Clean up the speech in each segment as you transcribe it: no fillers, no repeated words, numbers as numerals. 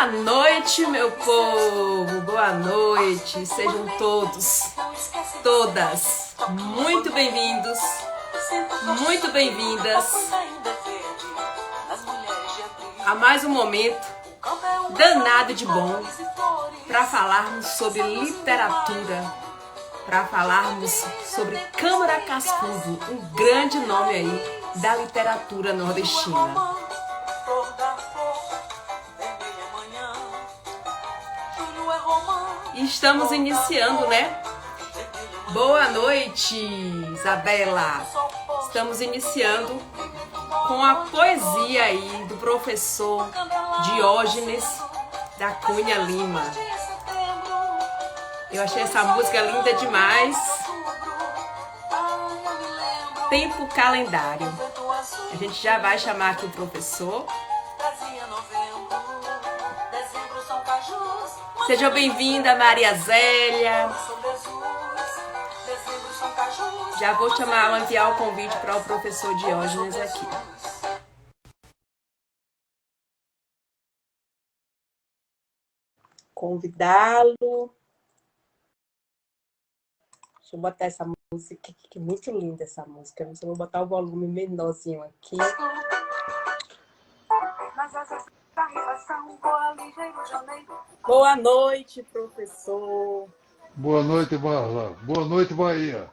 Boa noite, meu povo! Boa noite! Sejam todos, todas, muito bem-vindos, muito bem-vindas a mais um momento danado de bom para falarmos sobre literatura, para falarmos sobre Câmara Cascudo, um grande nome aí da literatura nordestina. E estamos iniciando, né? Boa noite, Isabela! Estamos iniciando com a poesia aí do professor Diógenes da Cunha Lima. Eu achei essa música linda demais. Tempo calendário. A gente já vai chamar aqui o professor. Seja bem-vinda, Maria Zélia. Já vou chamar, enviar o convite para o professor Diógenes aqui. Convidá-lo. Deixa eu botar essa música aqui, que é muito linda essa música. Eu vou botar o volume menorzinho aqui. Boa noite, professor. Boa noite, Marla. Boa noite, Bahia.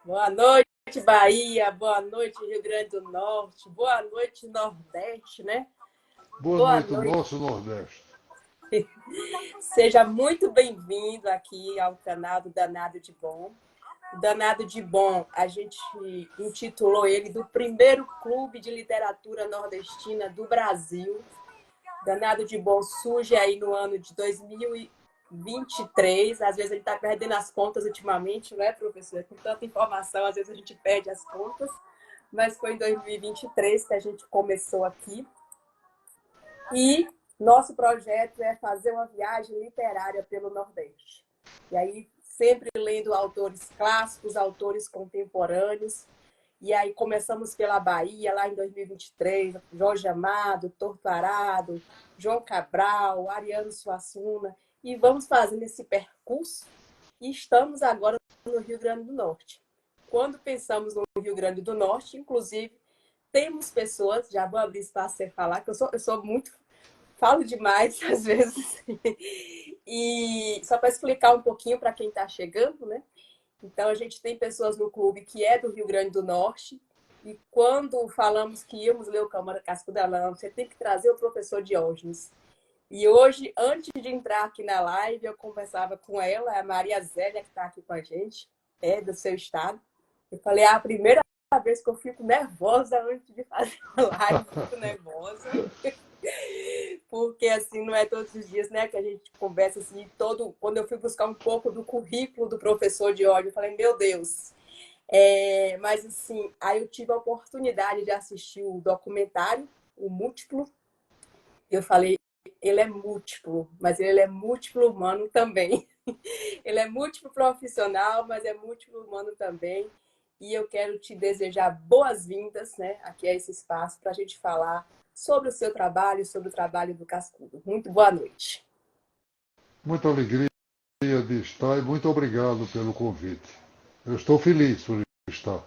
Boa noite, Bahia. Boa noite, Rio Grande do Norte. Boa noite, Nordeste, né? Boa noite, nosso Nordeste. Seja muito bem-vindo aqui ao canal do Danado de Bom. O Danado de Bom, a gente intitulou ele do primeiro clube de literatura nordestina do Brasil. Danado de Bom surge aí no ano de 2023. Às vezes a gente está perdendo as contas ultimamente, não é, professor? Com tanta informação, às vezes a gente perde as contas. Mas foi em 2023 que a gente começou aqui. E nosso projeto é fazer uma viagem literária pelo Nordeste. E aí, sempre lendo autores clássicos, autores contemporâneos. E aí começamos pela Bahia, lá em 2023, Jorge Amado, Torturado, João Cabral, Ariano Suassuna. E vamos fazendo esse percurso. E estamos agora no Rio Grande do Norte. Quando pensamos no Rio Grande do Norte, inclusive, temos pessoas, já vou abrir espaço para você falar, que eu sou muito... Falo demais, às vezes. E só para explicar um pouquinho para quem está chegando, né? Então, a gente tem pessoas no clube que é do Rio Grande do Norte. E quando falamos que íamos ler o Câmara Cascudo, você tem que trazer o professor Diógenes. E hoje, antes de entrar aqui na live, eu conversava com ela, a Maria Zélia, que está aqui com a gente, é do seu estado. Eu falei, a primeira vez que eu fico nervosa antes de fazer a live, fico nervosa. Porque assim não é todos os dias, né, que a gente conversa assim, quando eu fui buscar um pouco do currículo do professor Diógenes, eu falei, meu Deus. Mas assim, aí eu tive a oportunidade de assistir o documentário, o Múltiplo. Eu falei, ele é múltiplo, mas ele é múltiplo humano também. Ele é múltiplo profissional, mas é múltiplo humano também. E eu quero te desejar boas-vindas, né, aqui a esse espaço para a gente falar sobre o seu trabalho, sobre o trabalho do Cascudo. Muito boa noite. Muita alegria de estar e muito obrigado pelo convite. Eu estou feliz por estar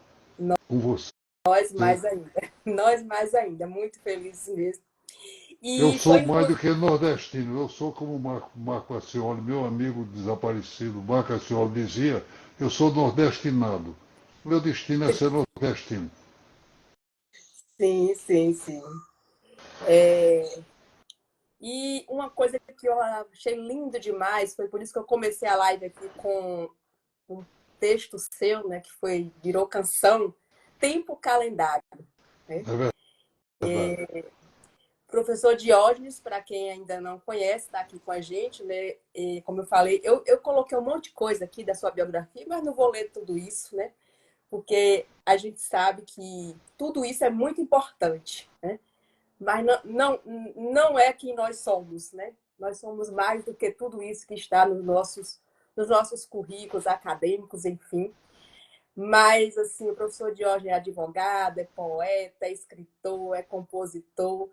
com você. Nós mais ainda. Nós mais ainda. Muito felizes mesmo. Eu E sou foi... mais do que nordestino. Eu sou como Marco Acioli, meu amigo desaparecido, Marco Acioli dizia, eu sou nordestinado. Meu destino é ser nordestino. Sim, sim, sim. E uma coisa que eu achei lindo demais, foi por isso que eu comecei a live aqui com um texto seu, né, que virou canção, Tempo Calendário. Né? É verdade. Professor Diógenes, para quem ainda não conhece, está aqui com a gente, né? E, como eu falei, eu coloquei um monte de coisa aqui da sua biografia, mas não vou ler tudo isso, né? Porque a gente sabe que tudo isso é muito importante, né? Mas não é quem nós somos, né? Nós somos mais do que tudo isso que está nos nossos currículos acadêmicos, enfim. Mas, assim, o professor Diógenes é advogado, é poeta, é escritor, é compositor.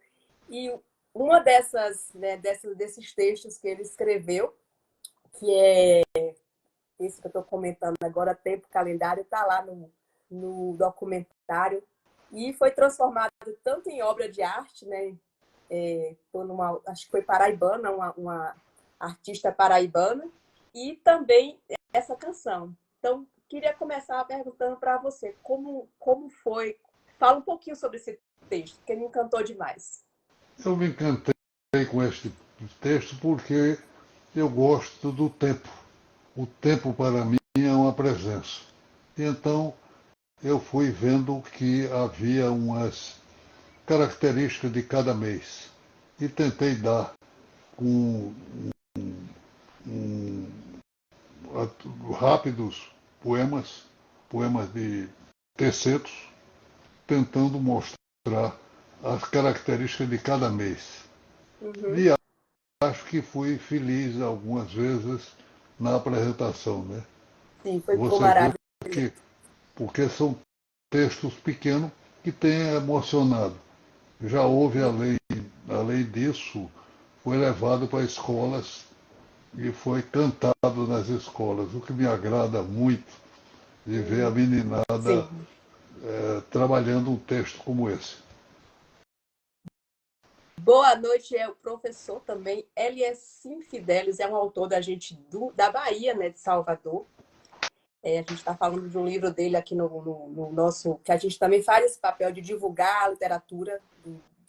E uma desses textos que ele escreveu, que é esse que eu estou comentando agora, Tempo Calendário, está lá no documentário, e foi transformado tanto em obra de arte, né? Acho que foi paraibana, uma artista paraibana, e também essa canção. Então, queria começar perguntando para você como foi. Fala um pouquinho sobre esse texto, que me encantou demais. Eu me encantei com este texto porque eu gosto do tempo. O tempo para mim é uma presença. E então eu fui vendo que havia umas características de cada mês e tentei dar com rápidos poemas de tercetos, tentando mostrar as características de cada mês. Uhum. E acho que fui feliz algumas vezes na apresentação, né? Sim, ficou Você vê maravilhoso. que, porque são textos pequenos que têm emocionado. Já houve, além disso, foi levado para escolas e foi cantado nas escolas, o que me agrada muito de ver a meninada Sim. trabalhando um texto como esse. Boa noite, é o professor também, Eliassim Fidelis, é um autor da Bahia, né, de Salvador. A gente está falando de um livro dele aqui no nosso, que a gente também faz esse papel de divulgar a literatura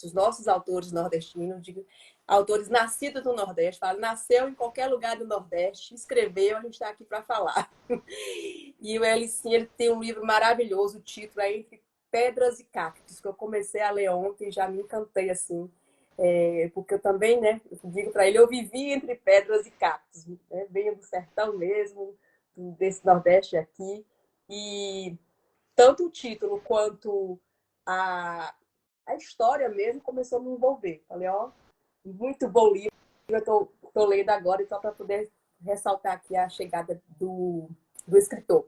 dos nossos autores nordestinos, de autores nascidos no Nordeste, nasceu em qualquer lugar do Nordeste, escreveu, a gente está aqui para falar. E o Eliassim, ele tem um livro maravilhoso, o título é Entre Pedras e Cactos, que eu comecei a ler ontem e já me encantei assim. Porque eu também, né, eu digo para ele, eu vivi entre pedras e cactos, né, venho do sertão mesmo, desse Nordeste aqui, e tanto o título quanto a, a história mesmo começou a me envolver. Falei, ó, muito bom livro, eu tô lendo agora, então para poder ressaltar aqui a chegada do escritor,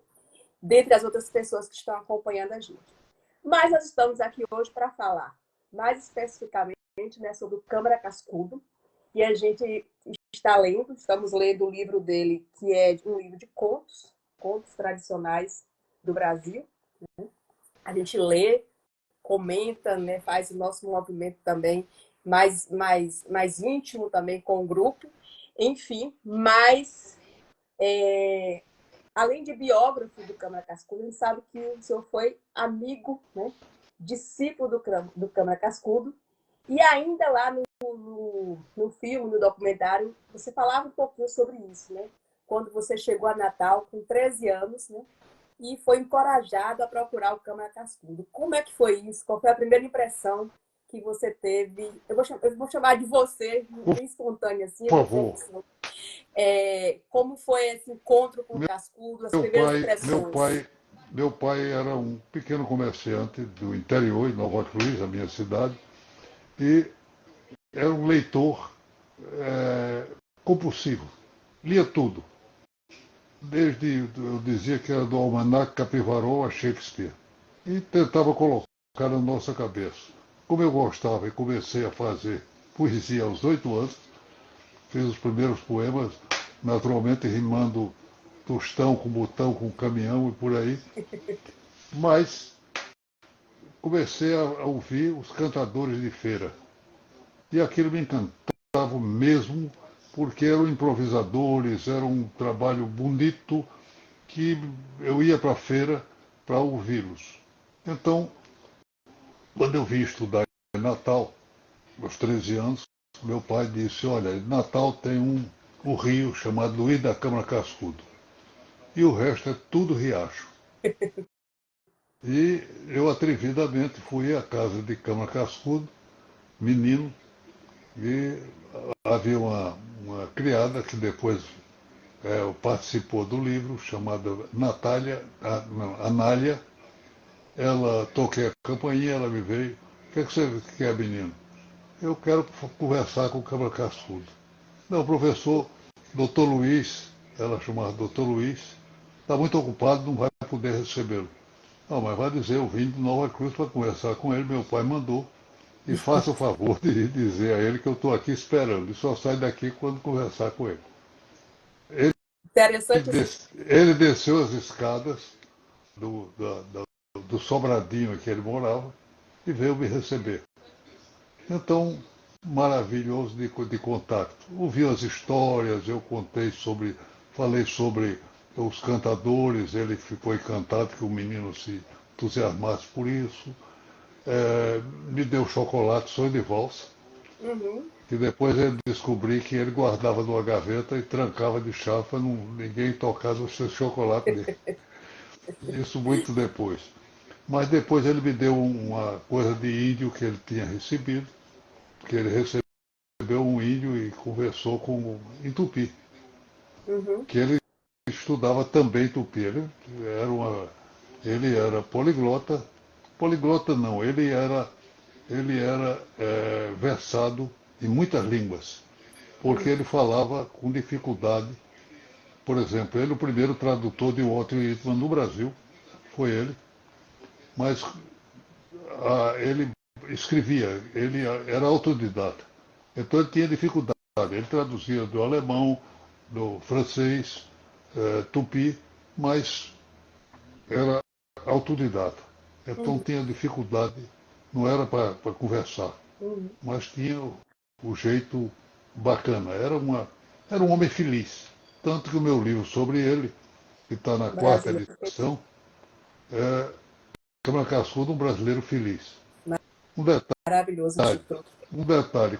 dentre as outras pessoas que estão acompanhando a gente. Mas nós estamos aqui hoje para falar mais especificamente, né, sobre o Câmara Cascudo, e a gente estamos lendo o livro dele, que é um livro de contos tradicionais do Brasil. A gente lê, comenta, né, faz o nosso movimento também mais íntimo também com o grupo. Enfim, mas além de biógrafo do Câmara Cascudo, a gente sabe que o senhor foi amigo, né, discípulo do Câmara Cascudo, e ainda lá no filme, no documentário, você falava um pouquinho sobre isso, né? Quando você chegou a Natal com 13 anos, né? E foi encorajado a procurar o Câmara Cascudo. Como é que foi isso? Qual foi a primeira impressão que você teve? Eu vou chamar de você, bem espontânea assim, Por eu vou dizer favor. isso. Como foi esse encontro com o Cascudo, as Meu primeiras pai, meu impressões? pai, meu pai era um pequeno comerciante do interior, em Nova Cruz, a minha cidade, e era um leitor compulsivo. Lia tudo. Eu dizia que era do Almanac Capivarol a Shakespeare. E tentava colocar na nossa cabeça. Como eu gostava e comecei a fazer poesia aos 8 anos, fiz os primeiros poemas, naturalmente rimando tostão com botão, com caminhão e por aí. Mas comecei a ouvir os cantadores de feira. E aquilo me encantava mesmo, porque eram improvisadores, era um trabalho bonito que eu ia para a feira para ouvi-los. Então, quando eu vim estudar em Natal, aos 13 anos, meu pai disse, olha, em Natal tem o rio chamado Luiz da Câmara Cascudo. E o resto é tudo riacho. E eu atrevidamente fui à casa de Câmara Cascudo, menino, e havia uma criada que depois participou do livro, chamada Anália. Ela toquei a campainha, ela me veio. O que, é que você quer, menino? Eu quero conversar com o Câmara Cascudo. Não, professor, doutor Luiz, ela chamava doutor Luiz, está muito ocupado, não vai poder recebê-lo. Não, mas vai dizer, eu vim de Nova Cruz para conversar com ele, meu pai mandou. e faça o favor de dizer a ele que eu estou aqui esperando, e só sai daqui quando conversar com ele. Ele, Interessante esse. ele desceu as escadas do sobradinho em que ele morava e veio me receber. Então, maravilhoso de contato. Ouvi as histórias, eu falei sobre os cantadores, ele ficou encantado que o menino se entusiasmasse por isso. Me deu chocolate, sonho de valsa, Uhum. que depois ele descobri que ele guardava numa gaveta e trancava de chave para ninguém tocar no seu chocolate dele. Isso muito depois. Mas depois ele me deu uma coisa de índio que ele tinha recebido, que ele recebeu um índio e conversou em Tupi, Uhum. que ele estudava também Tupi. Ele era poliglota, poliglota não, ele era versado em muitas línguas, porque ele falava com dificuldade. Por exemplo, ele, o primeiro tradutor de Walt Whitman no Brasil, foi ele, mas ele escrevia, ele era autodidata. Então ele tinha dificuldade. Ele traduzia do alemão, do francês, tupi, mas era autodidata. Então Uhum. tinha dificuldade, não era para conversar, Uhum. mas tinha o jeito bacana. Era um homem feliz. Tanto que o meu livro sobre ele, que está na quarta Maravilhoso. edição, é Câmara Cascudo, um brasileiro feliz. Um detalhe, Maravilhoso o título.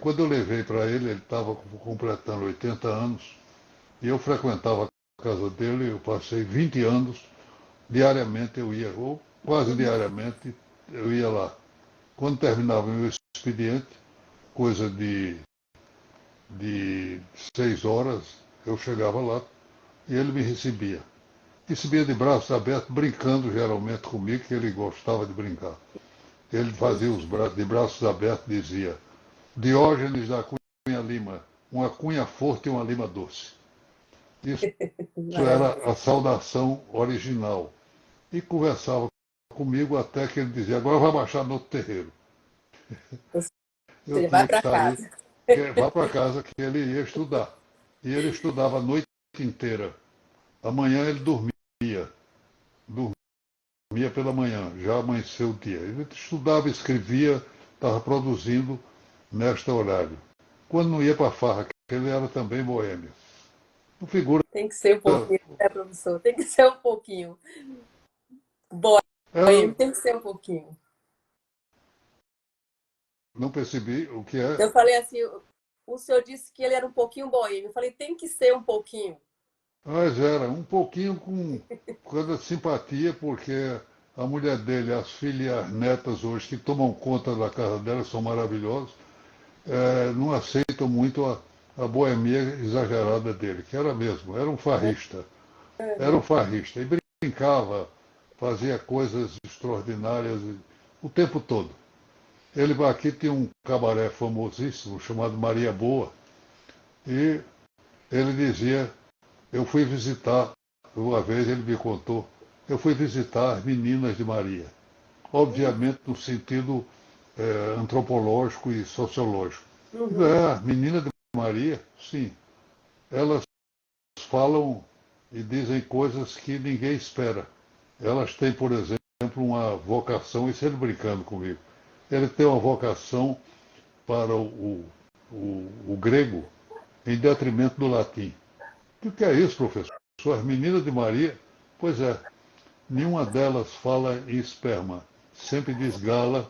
quando eu levei para ele estava completando 80 anos, e eu frequentava a casa dele, eu passei 20 anos, diariamente eu ia, ou quase Uhum. diariamente eu ia lá. Quando terminava o meu expediente, coisa de 6 horas, eu chegava lá e ele me recebia. Recebia de braços abertos, brincando geralmente comigo, que ele gostava de brincar. Ele fazia de braços abertos, dizia: Diógenes da Cunha Lima, uma cunha forte e uma lima doce. Isso Maravilhoso. era a saudação original. E conversava comigo até que ele dizia: agora vai baixar no outro terreiro. Ou Eu seja, vai tinha que para sair, casa. vá para casa que ele ia estudar. E ele estudava a noite inteira. Amanhã ele dormia pela manhã, já amanheceu o dia. Ele estudava, escrevia, estava produzindo neste horário. Quando não ia para a farra, que ele era também boêmio. Uma figura. Tem que ser um pouquinho, né, professor? Tem que ser um pouquinho. Era, Boêmio tem que ser um pouquinho. não percebi o que é. Eu falei assim, o senhor disse que ele era um pouquinho boêmio. Eu falei, tem que ser um pouquinho. Mas era um pouquinho com coisa de simpatia, porque a mulher dele, as filhas e as netas hoje, que tomam conta da casa dela, são maravilhosas, não aceitam muito a boemia exagerada dele, que era mesmo, era um farrista. Era um farrista. E brincava, fazia coisas extraordinárias o tempo todo. Ele aqui tinha um cabaré famosíssimo chamado Maria Boa, e ele dizia, eu fui visitar, uma vez ele me contou, eu fui visitar as meninas de Maria. Obviamente no sentido antropológico e sociológico. Uhum. As meninas de Maria, sim, elas falam e dizem coisas que ninguém espera. Elas têm, por exemplo, uma vocação, isso ele brincando comigo, ele tem uma vocação para o grego em detrimento do latim. O que é isso, professor? As meninas de Maria, pois é, nenhuma delas fala em esperma. Sempre diz gala,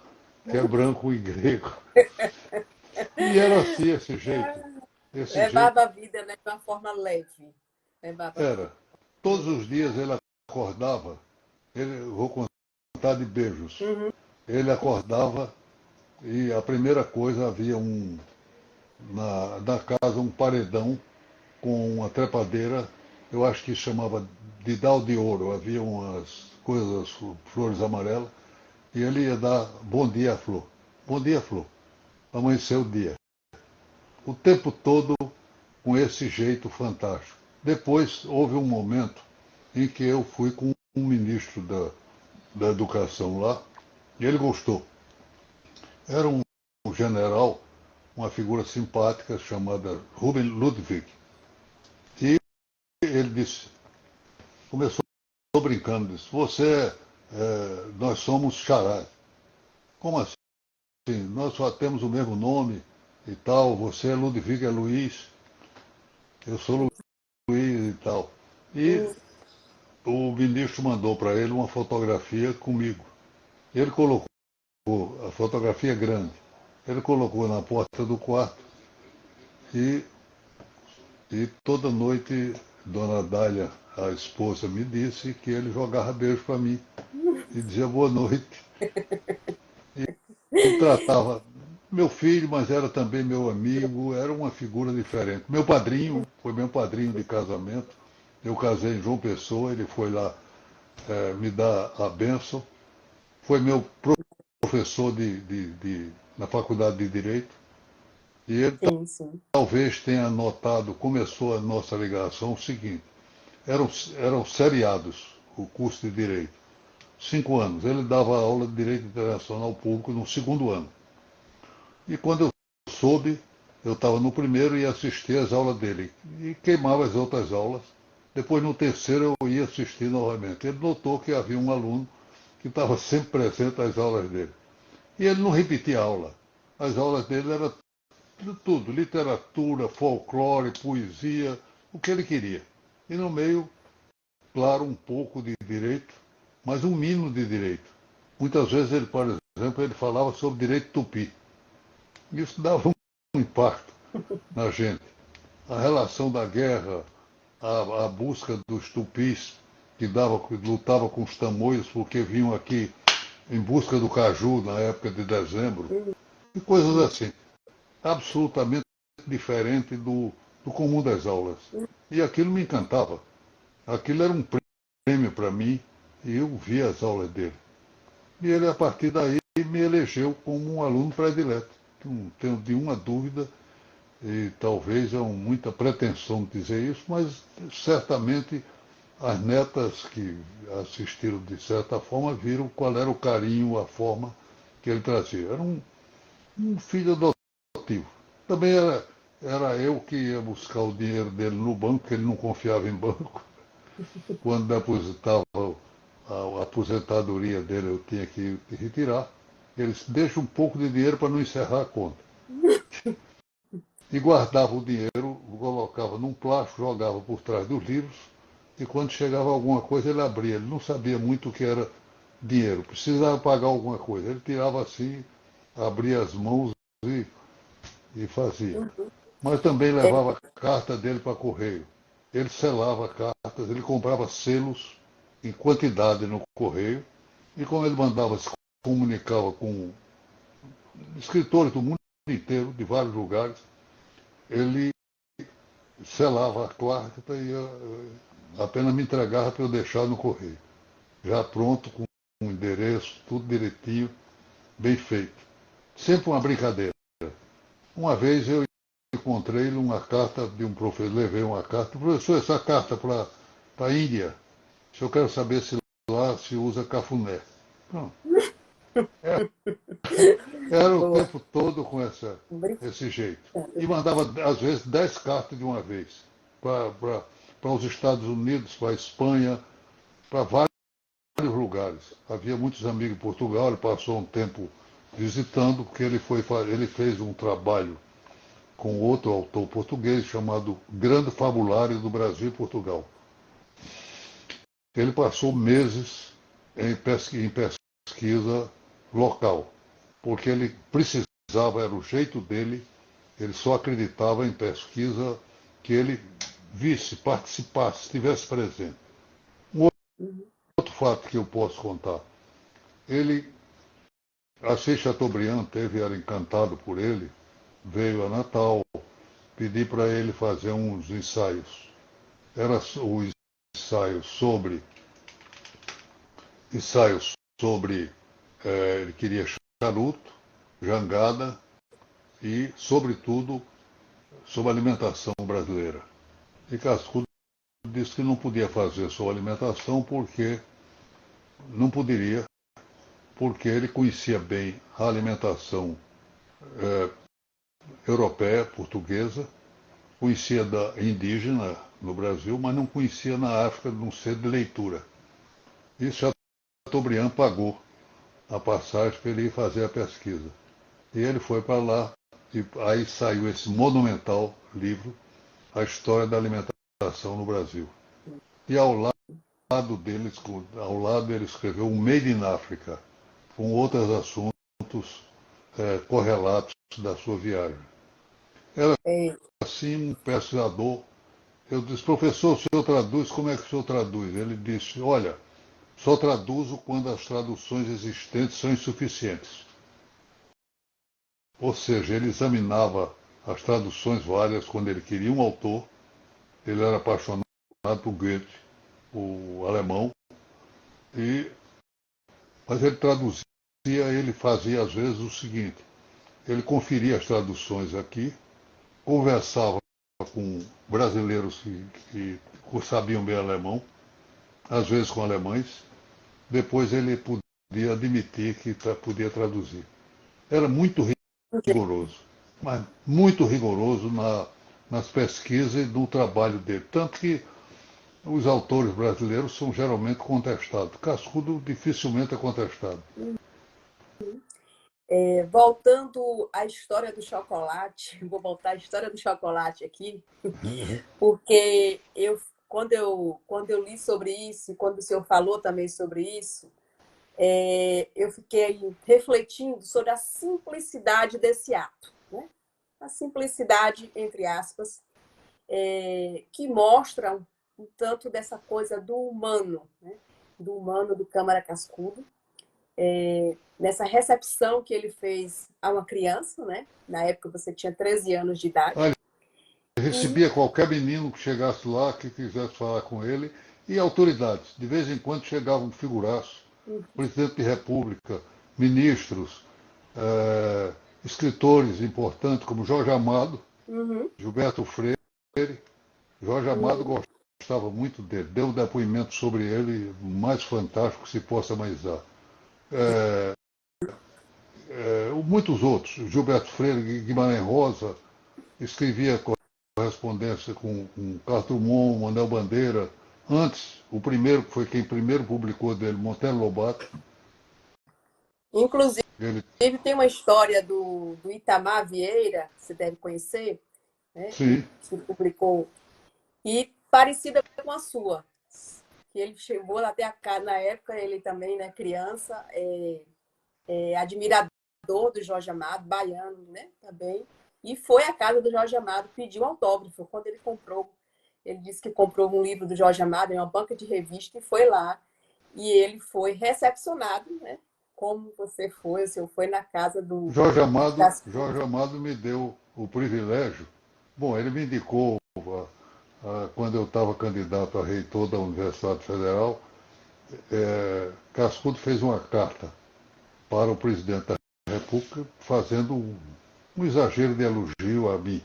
que é branco e grego. E era assim, esse jeito. Esse jeito Levava a vida, né, de uma forma leve. Levava a vida. era. Todos os dias ele acordava, vou contar de beijos. Uhum. Ele acordava e a primeira coisa havia na casa um paredão com uma trepadeira, eu acho que chamava Didal de Ouro, havia umas coisas, flores amarelas, e ele ia dar bom dia à flor. Bom dia, flor. Amanheceu o dia. O tempo todo com esse jeito fantástico. Depois houve um momento em que eu fui com um ministro da educação lá, e ele gostou. Era um general, uma figura simpática chamada Ruben Ludwig. E ele disse, começou brincando, disse, nós somos xará. Como assim? Nós só temos o mesmo nome e tal, você é Ludwig, é Luiz, eu sou Luiz e tal. E o ministro mandou para ele uma fotografia comigo. Ele colocou, a fotografia grande, ele colocou na porta do quarto e toda noite Dona Dália, a esposa, me disse que ele jogava beijo para mim e dizia boa noite. E tratava meu filho, mas era também meu amigo, era uma figura diferente. Meu padrinho, foi meu padrinho de casamento. Eu casei em João Pessoa, ele foi lá me dar a bênção. Foi meu professor na faculdade de Direito. E ele sim. talvez tenha notado, começou a nossa ligação, o seguinte, eram seriados o curso de Direito. 5 anos. Ele dava aula de Direito Internacional Público no segundo ano. E quando eu soube, eu estava no primeiro e assistia às aulas dele. E queimava as outras aulas. Depois, no terceiro, eu ia assistir novamente. Ele notou que havia um aluno que estava sempre presente às aulas dele. E ele não repetia aula. As aulas dele eram de tudo, literatura, folclore, poesia, o que ele queria. E no meio, claro, um pouco de direito, mas um mínimo de direito. Muitas vezes ele, por exemplo, ele falava sobre direito tupi. Isso dava um impacto na gente. A relação da guerra, a busca dos tupis que lutava com os tamoios porque vinham aqui em busca do caju na época de dezembro, e coisas assim, absolutamente diferente do comum das aulas. E aquilo me encantava. Aquilo era um prêmio para mim e eu via as aulas dele. E ele, a partir daí, me elegeu como um aluno predileto. Não tenho nenhuma dúvida, e talvez é muita pretensão dizer isso, mas certamente as netas que assistiram de certa forma viram qual era o carinho, a forma que ele trazia. Era um filho adotivo. Também era eu que ia buscar o dinheiro dele no banco, porque ele não confiava em banco. Quando depositava a aposentadoria dele, eu tinha que retirar. Ele disse, deixa um pouco de dinheiro para não encerrar a conta. E guardava o dinheiro, colocava num plástico, jogava por trás dos livros, e quando chegava alguma coisa ele abria. Ele não sabia muito o que era dinheiro, precisava pagar alguma coisa. Ele tirava assim, abria as mãos e fazia. Mas também levava a carta dele para correio. Ele selava cartas, ele comprava selos em quantidade no correio, e como ele mandava, se comunicava com escritores do mundo inteiro, de vários lugares, ele selava a quarta e apenas me entregava para eu deixar no correio. Já pronto, com um endereço, tudo direitinho, bem feito. Sempre uma brincadeira. Uma vez eu encontrei uma carta de um professor, levei uma carta, professor, essa carta para a Índia, se eu quero saber se lá se usa cafuné. Pronto. Era o Boa. tempo todo com esse jeito. E mandava, às vezes, 10 cartas de uma vez para os Estados Unidos, para a Espanha, para vários lugares. Havia muitos amigos em Portugal, ele passou um tempo visitando, porque ele fez um trabalho com outro autor português chamado Grande Fabulário do Brasil e Portugal. Ele passou meses em pesquisa local, porque ele precisava, era o jeito dele, ele só acreditava em pesquisa que ele visse, participasse, estivesse presente. Um outro fato que eu posso contar, ele, Assis Chateaubriand era encantado por ele, veio a Natal, pedi para ele fazer uns ensaios. Era o ensaios sobre ele queria charuto, jangada e, sobretudo, sobre alimentação brasileira. E Cascudo disse que não podia fazer sobre alimentação porque não poderia, porque ele conhecia bem a alimentação europeia, portuguesa, conhecia da indígena no Brasil, mas não conhecia na África, não ser de leitura. E Chateaubriand pagou a passagem para ele ir fazer a pesquisa. E ele foi para lá, e aí saiu esse monumental livro, A História da Alimentação no Brasil. E ao lado ele escreveu um Made in Africa, com outros assuntos correlatos da sua viagem. Era É, assim um pesquisador. Eu disse, professor, o senhor traduz, como é que o senhor traduz? Ele disse, olha, só traduzo quando as traduções existentes são insuficientes. Ou seja, ele examinava as traduções várias quando ele queria um autor. Ele era apaixonado por Goethe, o alemão, e, mas ele traduzia, ele fazia às vezes o seguinte, ele conferia as traduções aqui, conversava com brasileiros que sabiam bem alemão, às vezes com alemães, depois ele podia admitir que podia traduzir. Era muito rigoroso, mas muito rigoroso nas pesquisas e no trabalho dele. Tanto que os autores brasileiros são geralmente contestados. Cascudo dificilmente é contestado. voltando à história do chocolate, vou voltar à história do chocolate aqui, porque quando eu li sobre isso, quando o senhor falou também sobre isso, eu fiquei refletindo sobre a simplicidade desse ato, né? A simplicidade, entre aspas, que mostra um tanto dessa coisa do humano, né? Do humano do Câmara Cascudo, nessa recepção que ele fez a uma criança, né? Na época você tinha 13 anos de idade. Ah, ele E, recebia qualquer menino que chegasse lá, que quisesse falar com ele, e autoridades. De vez em quando chegavam figuraços, presidente de república, ministros, escritores importantes como Jorge Amado, uhum, Gilberto Freire. Jorge Amado uhum, gostava muito dele, deu um depoimento sobre ele mais fantástico que se possa imaginar. Muitos outros, Gilberto Freire, Guimarães Rosa, escrevia correspondência com Carlos Drummond, Manuel Bandeira. Antes, o primeiro, que foi quem primeiro publicou dele, Monteiro Lobato. inclusive, Ele, tem uma história do Itamar Vieira, que você deve conhecer, né? sim, Que publicou, e parecida com a sua. Que ele chegou até a casa, na época, ele também, né, criança, admirador do Jorge Amado, baiano, né, também, e foi à casa do Jorge Amado, pediu autógrafo, quando ele comprou, ele disse que comprou um livro do Jorge Amado em uma banca de revista e foi lá, e ele foi recepcionado, né, como você foi, o senhor foi na casa do Jorge Cascudo. Amado me deu o privilégio. Bom, ele me indicou, quando eu estava candidato a reitor da Universidade Federal, Cascudo fez uma carta para o presidente da República, fazendo um exagero de elogio a mim,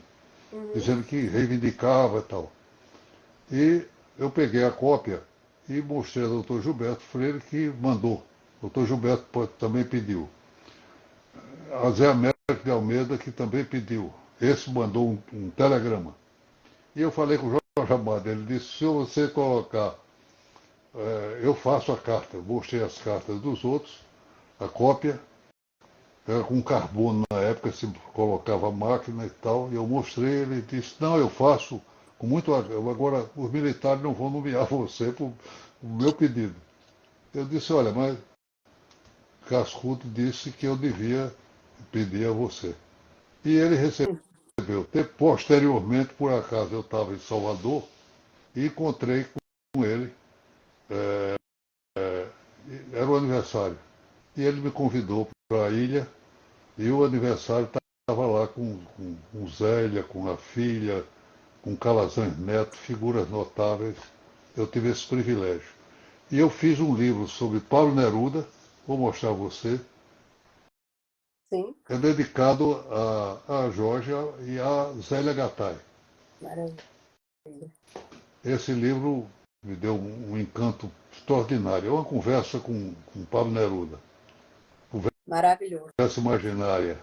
Uhum. dizendo que reivindicava e tal. E eu peguei a cópia e mostrei ao doutor Gilberto Freire, que mandou. O doutor Gilberto também pediu. A Zé Américo de Almeida, que também pediu. Esse mandou um telegrama. E eu falei com o Jorge Amado, ele disse, se você colocar, eu faço a carta. Mostrei as cartas dos outros, a cópia, era com carbono na época, se colocava a máquina e tal, e eu mostrei, ele disse, não, eu faço com muito. Agora, os militares não vão nomear você por meu pedido. Eu disse, olha, mas Cascudo disse que eu devia pedir a você. E ele recebeu. Posteriormente, por acaso, eu estava em Salvador e encontrei com ele, era o aniversário. E ele me convidou para a ilha, e o aniversário estava lá com Zélia, com a filha, com Calazans Neto, figuras notáveis. Eu tive esse privilégio. E eu fiz um livro sobre Paulo Neruda, vou mostrar a você, Sim, é dedicado a Georgia e a Zélia Gattai. maravilha. Esse livro me deu um encanto extraordinário. É uma conversa com Pablo Neruda, Maravilhoso. conversa imaginária.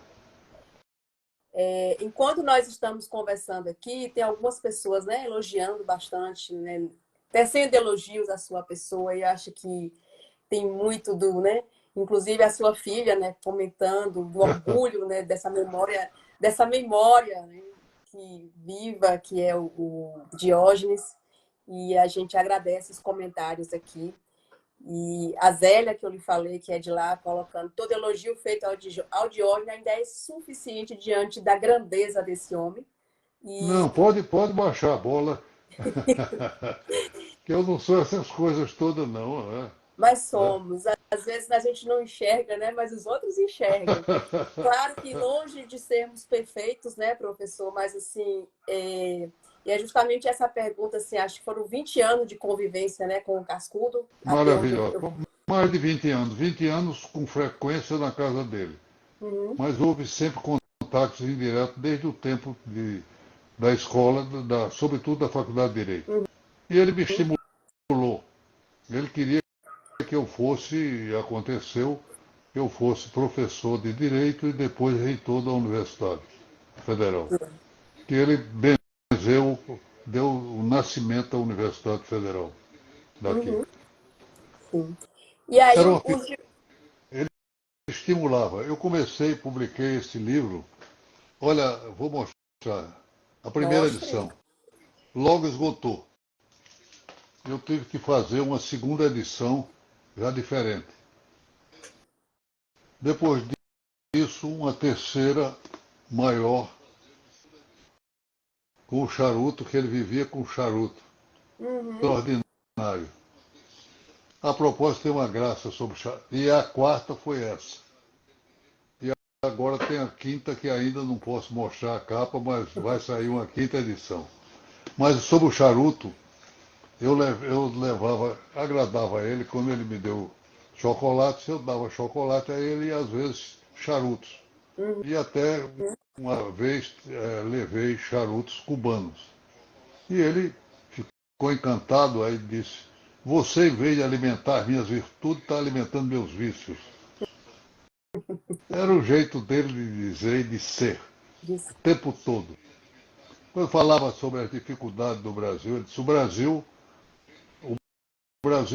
Enquanto nós estamos conversando aqui, tem algumas pessoas, né, elogiando bastante, né, tecendo elogios à sua pessoa, e eu acho que tem muito do, né, inclusive a sua filha, né, comentando do orgulho, né, dessa memória, né, que viva, que é o Diógenes, e a gente agradece os comentários aqui. E a Zélia, que eu lhe falei, que é de lá, colocando todo elogio feito ao Diógenes ainda é suficiente diante da grandeza desse homem. Não, E pode baixar a bola, que eu não sou essas coisas todas, não. mas Né? somos. Às vezes a gente não enxerga, né? Mas os outros enxergam. Claro que longe de sermos perfeitos, né, professor? Mas assim, e é justamente essa pergunta, assim, acho que foram 20 anos de convivência, né, com o Cascudo, até onde Maravilhoso. Mais de 20 anos. 20 anos com frequência na casa dele. Uhum. Mas houve sempre contatos indiretos desde o tempo da escola, sobretudo da Faculdade de Direito. E ele me estimulou. Ele queria que eu fosse, e aconteceu, que eu fosse professor de Direito e depois reitor da Universidade Federal. Que ele benzeu, deu o nascimento à Universidade Federal daqui. Uhum. Sim. E aí Era uma, os ele estimulava. Eu comecei, publiquei esse livro. Olha, vou mostrar. A primeira mostre. edição. Logo esgotou. Eu tive que fazer uma segunda edição já diferente. Depois disso, uma terceira maior com o charuto, que ele vivia com o charuto. Uhum. Extraordinário. A propósito, tem uma graça sobre o charuto. E a quarta foi essa. E agora tem a quinta, que ainda não posso mostrar a capa, mas vai sair uma quinta edição. Mas sobre o charuto, eu levava, agradava a ele quando ele me deu chocolates, eu dava chocolate a ele e às vezes charutos. Uhum. E até uma vez levei charutos cubanos. E ele ficou encantado, aí disse, você, em vez de alimentar minhas virtudes, está alimentando meus vícios. Era o jeito dele de dizer e de ser, o tempo todo. Quando falava sobre as dificuldades do Brasil, ele disse, o Brasil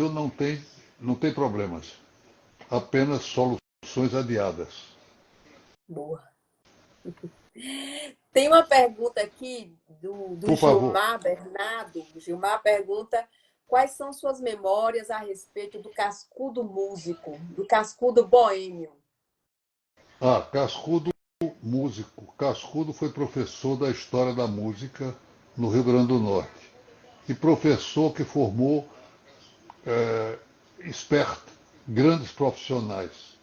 não tem problemas, apenas soluções adiadas. Boa. Tem uma pergunta aqui do Por favor. Gilmar Bernardo. O Gilmar pergunta quais são suas memórias a respeito do Cascudo músico, do Cascudo boêmio. Cascudo, músico. Cascudo foi professor da História da Música no Rio Grande do Norte. E professor que formou esperto, grandes profissionais,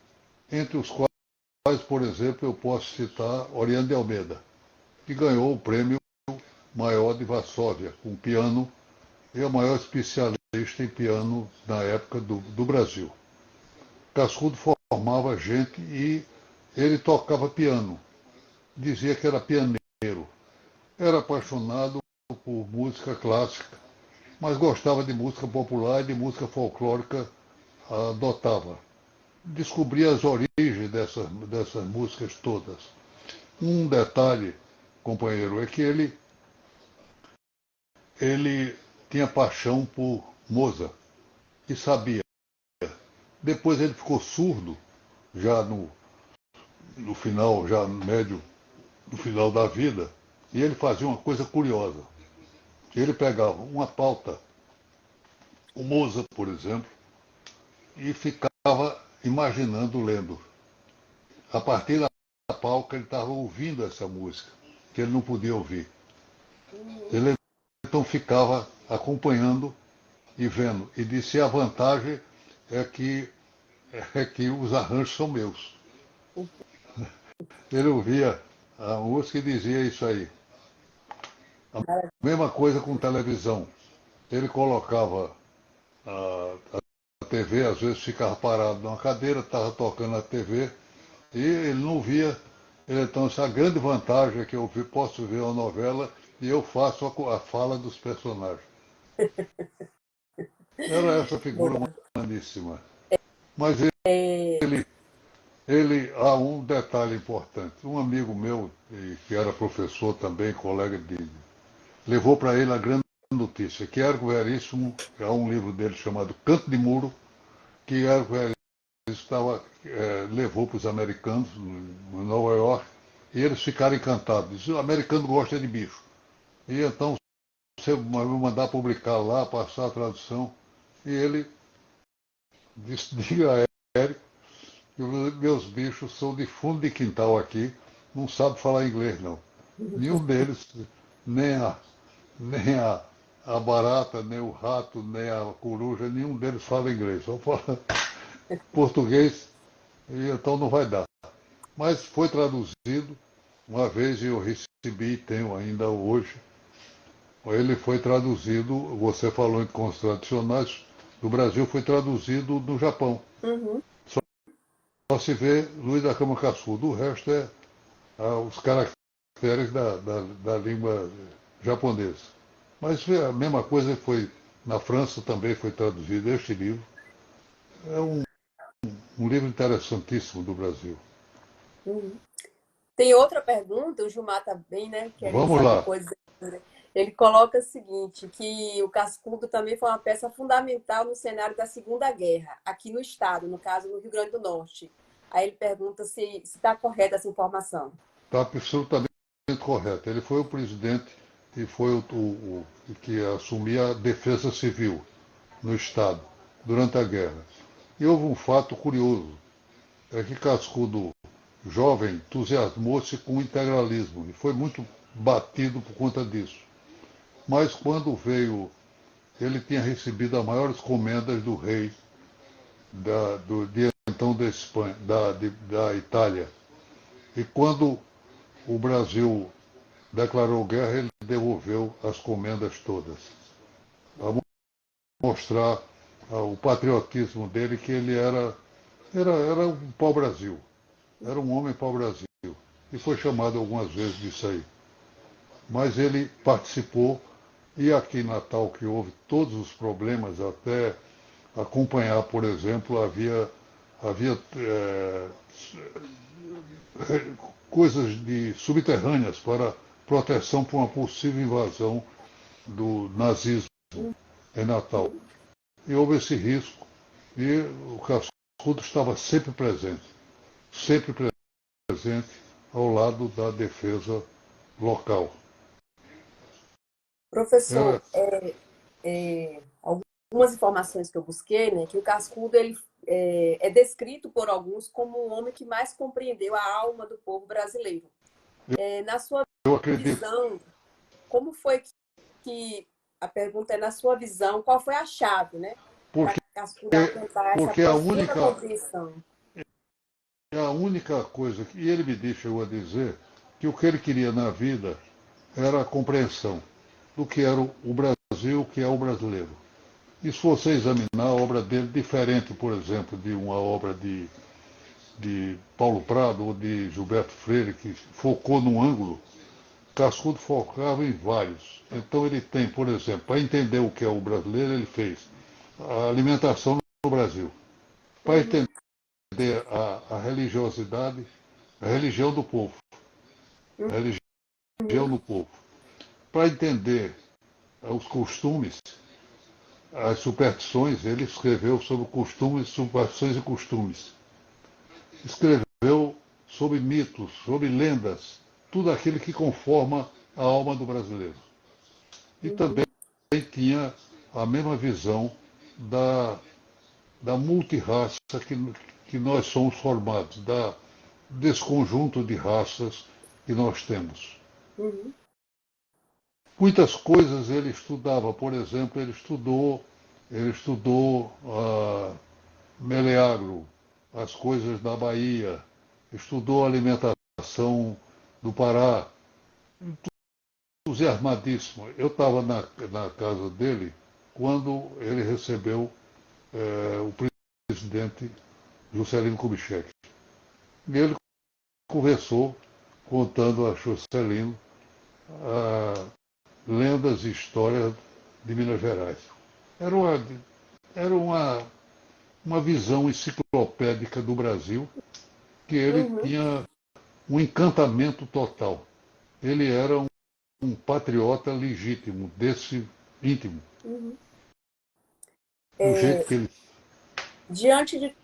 entre os quais, por exemplo, eu posso citar Oriane de Almeida, que ganhou o prêmio maior de Varsóvia, com piano, e é o maior especialista em piano na época do Brasil. Cascudo formava gente e ele tocava piano, dizia que era pianeiro, era apaixonado por música clássica, mas gostava de música popular e de música folclórica, adotava. Descobri as origens dessas músicas todas. Um detalhe, companheiro, é que ele tinha paixão por Mozart e sabia. Depois ele ficou surdo, já no final, já médio, no final da vida, e ele fazia uma coisa curiosa. Ele pegava uma pauta, o Mozart, por exemplo, e ficava imaginando lendo. A partir da pauta ele estava ouvindo essa música, que ele não podia ouvir. Uhum. Ele então ficava acompanhando e vendo. E disse a vantagem é que, é que os arranjos são meus. Ele ouvia a música e dizia isso aí. A mesma coisa com televisão. Ele colocava a TV, às vezes ficava parado numa cadeira, estava tocando a TV, e ele não via. Então, essa grande vantagem é que eu posso ver uma novela e eu faço a fala dos personagens. Era essa figura Boa. humaníssima. Mas É, ele Há um detalhe importante. Um amigo meu, que era professor também, colega de, levou para ele a grande notícia, que Érico Veríssimo, há um livro dele chamado Canto de Muro, que Érico Veríssimo levou para os americanos, em Nova York, e eles ficaram encantados. Dizem, o americano gosta de bicho. E então você vai mandar publicar lá, passar a tradução. E ele disse, diga a Érico que os meus bichos são de fundo de quintal aqui, não sabem falar inglês não. Nenhum deles, nem a, nem a barata, nem o rato, nem a coruja, nenhum deles fala inglês, só fala português, e então não vai dar. Mas foi traduzido, uma vez eu recebi, tenho ainda hoje, ele foi traduzido, você falou em contos tradicionais, do Brasil foi traduzido no Japão. Uhum. Só se vê Luiz da Cama Cascudo, o resto é os caracteres da língua japonesa. Mas a mesma coisa foi, na França também foi traduzido este livro. É um livro interessantíssimo do Brasil. Uhum. Tem outra pergunta, o Gilmar também, né, querendo Vamos saber lá. coisas. Ele coloca o seguinte, que o Cascudo também foi uma peça fundamental no cenário da Segunda Guerra, aqui no estado, no caso, no Rio Grande do Norte. Aí ele pergunta se está correta essa informação. Está absolutamente correto. Ele foi o presidente e foi o que assumia a defesa civil no Estado durante a guerra. E houve um fato curioso, é que Cascudo, jovem, entusiasmou-se com o integralismo e foi muito batido por conta disso. Mas quando veio, ele tinha recebido as maiores comendas do rei de então da Espanha, da Itália. E quando o Brasil declarou guerra, ele devolveu as comendas todas, para mostrar o patriotismo dele, que ele era um pau-brasil, era um homem pau-brasil. E foi chamado algumas vezes disso aí. Mas ele participou, e aqui em Natal, que houve todos os problemas, até acompanhar, por exemplo, havia coisas subterrâneas para proteção por uma possível invasão do nazismo em Natal. E houve esse risco, e o Cascudo estava sempre presente ao lado da defesa local. Professor, Era, algumas informações que eu busquei, né, que o Cascudo ele é descrito por alguns como o homem que mais compreendeu a alma do povo brasileiro. Na sua eu acredito, visão, como foi que a pergunta é na sua visão, qual foi a chave, né, para porque, Cascudo alcançar essa porque profunda compreensão? a única coisa que ele me chegou a dizer, que o que ele queria na vida era a compreensão do que era o Brasil, o que é o brasileiro. E se você examinar a obra dele, diferente, por exemplo, de uma obra de Paulo Prado ou de Gilberto Freire, que focou num ângulo, Cascudo focava em vários. Então ele tem, por exemplo, para entender o que é o brasileiro, ele fez a alimentação no Brasil. Para Uhum, entender a religiosidade, a religião do povo. A religião do povo. Para entender os costumes, as superstições, ele escreveu sobre costumes, superstições e costumes. Escreveu sobre mitos, sobre lendas, tudo aquilo que conforma a alma do brasileiro. E também uhum, tinha a mesma visão da multirraça que nós somos formados, desse conjunto de raças que nós temos. uhum, Muitas coisas ele estudava, por exemplo, ele estudou Meleagro, as coisas da Bahia, estudou a alimentação do Pará, entusiasmadíssimo. Eu estava na casa dele quando ele recebeu o presidente Juscelino Kubitschek. E ele conversou, contando a Juscelino lendas e histórias de Minas Gerais. Era uma visão enciclopédica do Brasil que ele Uhum. tinha um encantamento total. Ele era um patriota legítimo, desse íntimo, Uhum. do jeito que ele. Diante de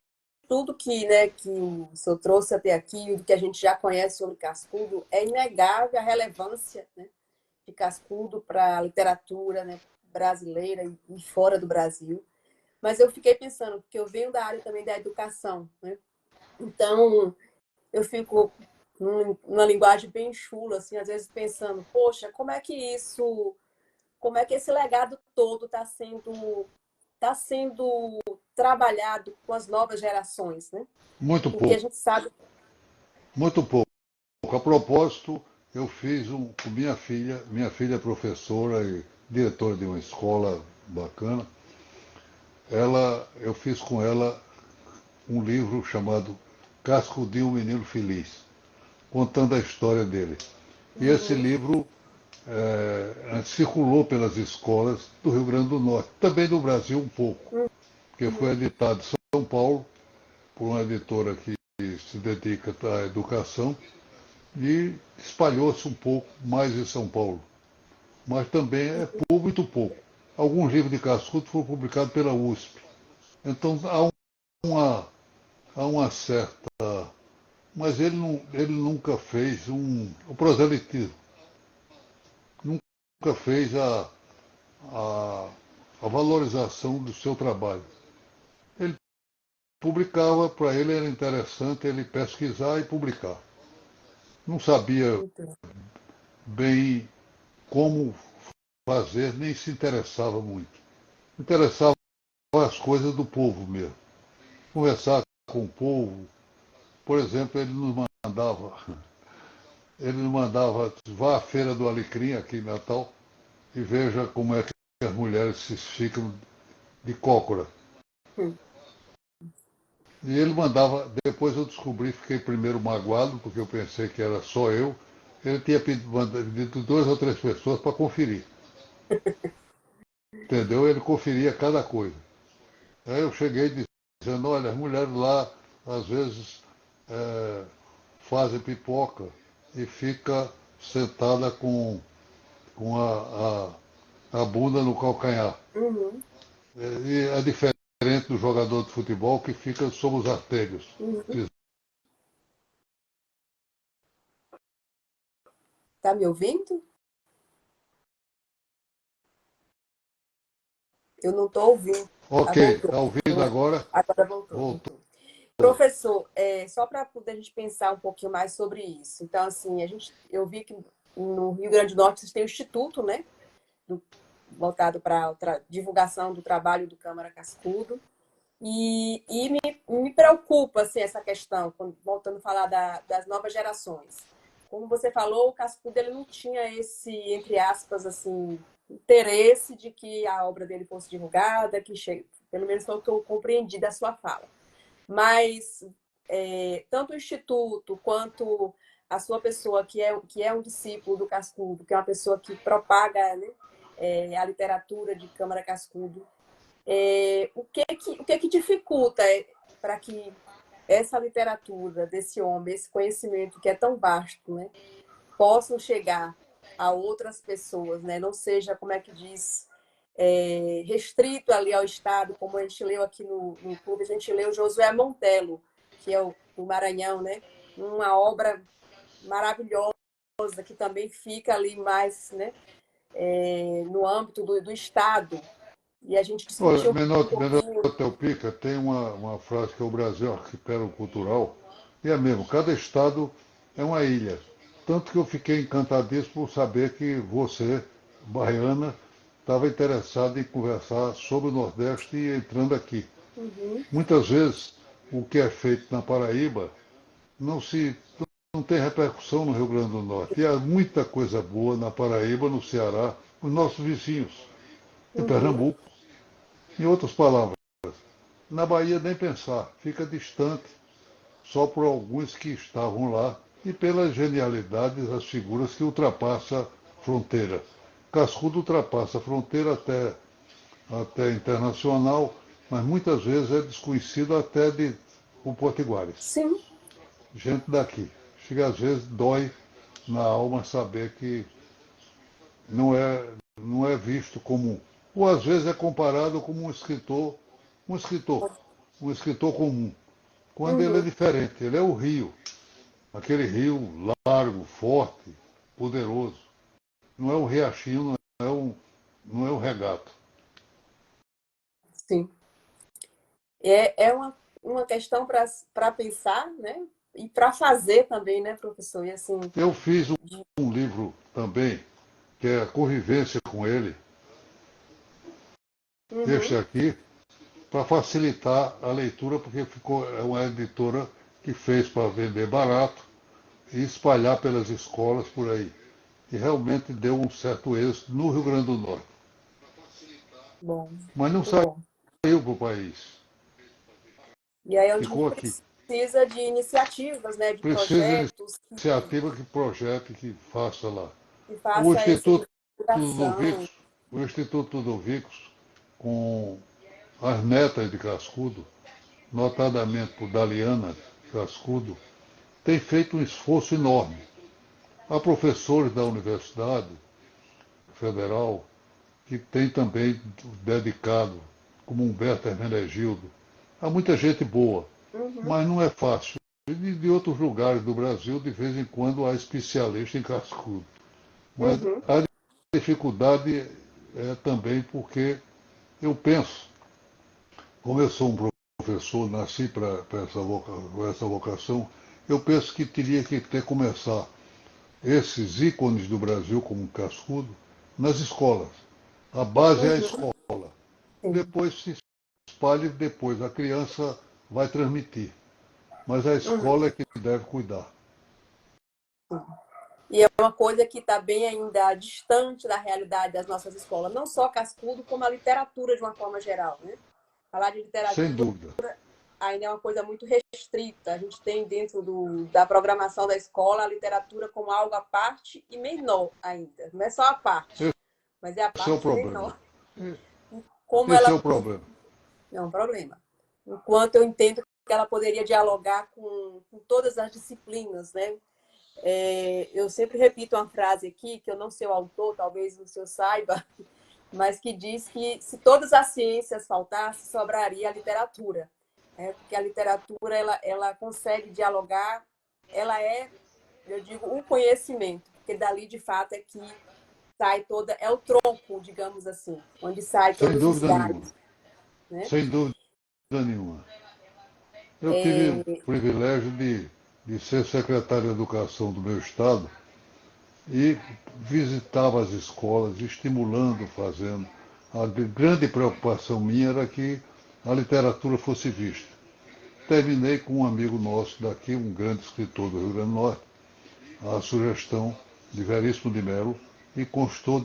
tudo que, né, que o senhor trouxe até aqui, do que a gente já conhece sobre Cascudo, é inegável a relevância, né, de Cascudo para a literatura, né, brasileira e fora do Brasil. Mas eu fiquei pensando, porque eu venho da área também da educação, né? Então, eu fico numa linguagem bem chula, assim, às vezes pensando, poxa, como é que esse legado todo tá sendo trabalhado com as novas gerações, né? Muito Porque a pouco, gente sabe. muito pouco. A propósito, eu fiz com minha filha é professora e diretora de uma escola bacana. Eu fiz com ela um livro chamado Cascudinho, um Menino Feliz, contando a história dele. E esse Uhum, livro circulou pelas escolas do Rio Grande do Norte, também do Brasil um pouco, porque foi uhum, editado em São Paulo por uma editora que se dedica à educação e espalhou-se um pouco mais em São Paulo. Mas também é muito pouco. Alguns livros de Cascudo foram publicados pela USP. Então uma, há uma certa. Mas ele nunca fez o proselitismo, nunca fez a, a valorização do seu trabalho. Ele publicava, para ele era interessante ele pesquisar e publicar. Não sabia então, bem como fazer, nem se interessava muito. Interessava as coisas do povo mesmo. Conversar com o povo. Por exemplo, ele nos mandava, vá à Feira do Alecrim aqui em Natal e veja como é que as mulheres se ficam de cócora. hum, E ele mandava, depois eu descobri, fiquei primeiro magoado, porque eu pensei que era só eu. Ele tinha pedido 2 ou 3 pessoas para conferir. Entendeu? Ele conferia cada coisa. Aí eu cheguei dizendo, olha, as mulheres lá, às vezes, é, fazem pipoca e fica sentada com a bunda no calcanhar. uhum, E é diferente do jogador de futebol que fica sob os artelhos. uhum. Tá me ouvindo? Eu não estou ouvindo. Ah, Ok, voltou. está ouvindo agora? Agora voltou, Voltou. voltou. Professor, só para poder a gente pensar um pouquinho mais sobre isso. Então, assim, eu vi que no Rio Grande do Norte vocês têm o Instituto, né? Voltado para a divulgação do trabalho do Câmara Cascudo. Me preocupa assim, essa questão, voltando a falar das novas gerações. Como você falou, o Cascudo ele não tinha esse, entre aspas, assim, interesse de que a obra dele fosse divulgada, pelo menos foi o que eu compreendi da sua fala. Mas tanto o Instituto quanto a sua pessoa, que é um discípulo do Cascudo, que é uma pessoa que propaga, né, a literatura de Câmara Cascudo, o que que dificulta para que essa literatura desse homem, esse conhecimento que é tão vasto, né, possam chegar a outras pessoas, né? Não seja, como é que diz, restrito ali ao Estado, como a gente leu aqui no clube, a gente leu Josué Montelo, que é o do Maranhão, né? Uma obra maravilhosa que também fica ali mais, né, no âmbito do Estado. E a gente Olha, discutiu um Menor pouquinho. Pica tem uma frase que é o Brasil é um arquipélago cultural, e é mesmo, cada estado é uma ilha. Tanto que eu fiquei encantadíssimo por saber que você, baiana, estava interessado em conversar sobre o Nordeste e entrando aqui. Uhum, Muitas vezes o que é feito na Paraíba não se não tem repercussão no Rio Grande do Norte. E há muita coisa boa na Paraíba, no Ceará, os nossos vizinhos, em uhum, Pernambuco. Em outras palavras, na Bahia nem pensar, fica distante só por alguns que estavam lá e pelas genialidades das figuras que ultrapassa fronteira. Cascudo ultrapassa a fronteira até internacional, mas muitas vezes é desconhecido até por potiguares. sim. gente daqui. Chega às vezes dói na alma saber que não é visto como, ou às vezes é comparado como um escritor, um escritor comum, quando ele é Uhum, diferente, ele é o rio, aquele rio largo, forte, poderoso. Não é um riachinho, não é um regato. sim. É uma questão para pensar, né? E para fazer também, né, professor? E assim, Eu fiz de- um livro também, que é a convivência com ele, este uhum, aqui, para facilitar a leitura, porque é uma editora que fez para vender barato e espalhar pelas escolas por aí. E realmente deu um certo êxito no Rio Grande do Norte. bom, Mas não muito bom. saiu para o país, E aí é onde a ficou gente aqui. precisa de iniciativas, né, de Precisa de projetos iniciativa que projete, que faça lá. que O faça essa Instituto divulgação. Ludovicos, o Instituto Ludovicos, com as netas de Cascudo, notadamente por Daliana Cascudo, tem feito um esforço enorme. Há professores da Universidade Federal que têm também dedicado, como Humberto Hermenegildo. Há muita gente boa, Uhum, mas não é fácil. E de outros lugares do Brasil, de vez em quando, há especialista em cascudo. Mas uhum, a dificuldade é também porque eu penso, como eu sou um professor, nasci para essa vocação, eu penso que teria que ter começar esses ícones do Brasil, como Cascudo, nas escolas. A base é a uhum, escola. sim. Depois se espalhe, depois a criança vai transmitir. Mas a Uhum. escola é que deve cuidar. E é uma coisa que está bem ainda distante da realidade das nossas escolas, não só Cascudo, como a literatura de uma forma geral, né? Falar de Sem literatura dúvida. ainda é uma coisa muito restrita. A gente tem dentro da programação da escola a literatura como algo à parte e menor ainda. Não é só a parte, mas é a Esse é o parte problema. menor. Como Esse é ela o problema. é um problema. Enquanto eu entendo que ela poderia dialogar com todas as disciplinas, né? Eu sempre repito uma frase aqui, que eu não sei o autor, talvez o senhor saiba, mas que diz que se todas as ciências faltassem, sobraria a literatura. Né? Porque a literatura ela consegue dialogar, ela é, eu digo, o conhecimento, porque dali de fato é que sai toda, é o tronco, digamos assim, onde sai Sem todos os dúvida nenhuma. galhos. Né? Sem dúvida nenhuma. Eu tive o privilégio de ser secretário de Educação do meu estado e visitava as escolas, estimulando, fazendo. A grande preocupação minha era que a literatura fosse vista. Terminei com um amigo nosso daqui, um grande escritor do Rio Grande do Norte, a sugestão de Veríssimo de Mello, e constou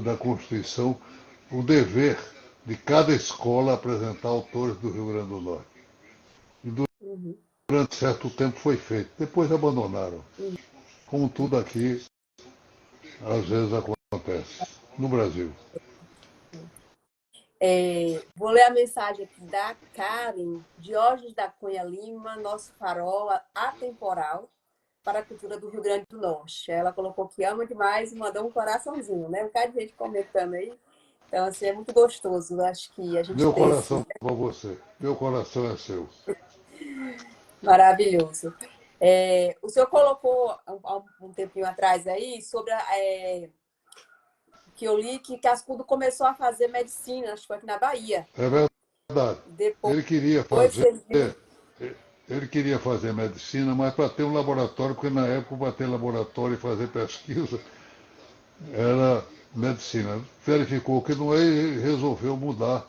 da Constituição o dever de cada escola apresentar autores do Rio Grande do Norte. E Uhum. durante certo tempo foi feito. Depois abandonaram. Como tudo aqui, às vezes acontece. No Brasil. Vou ler a mensagem aqui da Karen Diógenes da Cunha Lima, nosso farol atemporal para a cultura do Rio Grande do Norte. Ela colocou que ama demais e mandou um coraçãozinho, né? Um bocado de gente comentando aí. Então, assim, é muito gostoso. Eu acho que a gente Meu ter esse coração para você. Meu coração é seu. maravilhoso. O senhor colocou há um tempinho atrás aí sobre que eu li que Cascudo começou a fazer medicina, acho que foi aqui na Bahia. É verdade. Depois Ele queria que fazer. ele viu. Ele queria fazer medicina, mas para ter um laboratório, porque na época para ter laboratório e fazer pesquisa era medicina. Verificou que não é e resolveu mudar.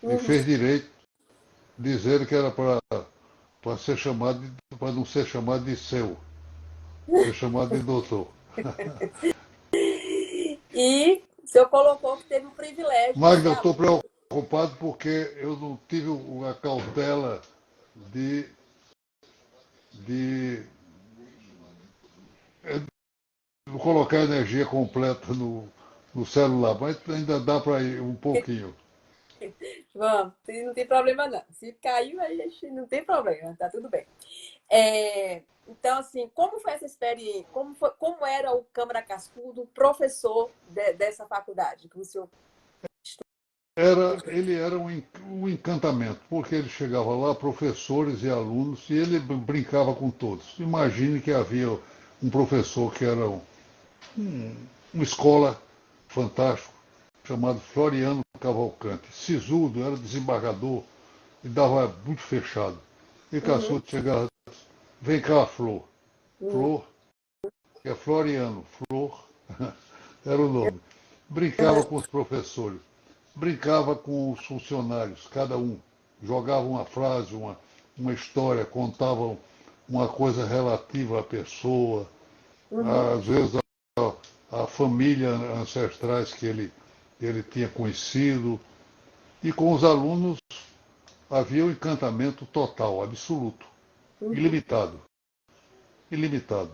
E Uhum. fez direito, dizer que era para ser chamado, para não ser chamado de seu, ser chamado de doutor. E o senhor colocou que teve o privilégio de ser Magda, eu estou aluno. preocupado porque eu não tive a cautela de, de colocar energia completa no celular, mas ainda dá para ir um pouquinho. Vamos, não tem problema não. Se caiu, a gente não tem problema, tá tudo bem. É, Então, assim, como foi essa experiência? Como era o Câmara Cascudo, professor dessa faculdade que o senhor Ele era um encantamento, porque ele chegava lá, professores e alunos, e ele brincava com todos. Imagine que havia um professor que era uma escola fantástico, chamado Floriano Cavalcante. Sisudo, era desembargador e dava muito fechado. E Uhum, Caçudo chegava, vem cá, Flor. uhum, Flor, que é Floriano, Flor, era o nome. Brincava uhum, com os professores, brincava com os funcionários, cada um. Jogava uma frase, uma história, contavam uma coisa relativa à pessoa, uhum, às vezes a família ancestrais que ele tinha conhecido. E com os alunos havia um encantamento total, absoluto, uhum. ilimitado, ilimitado.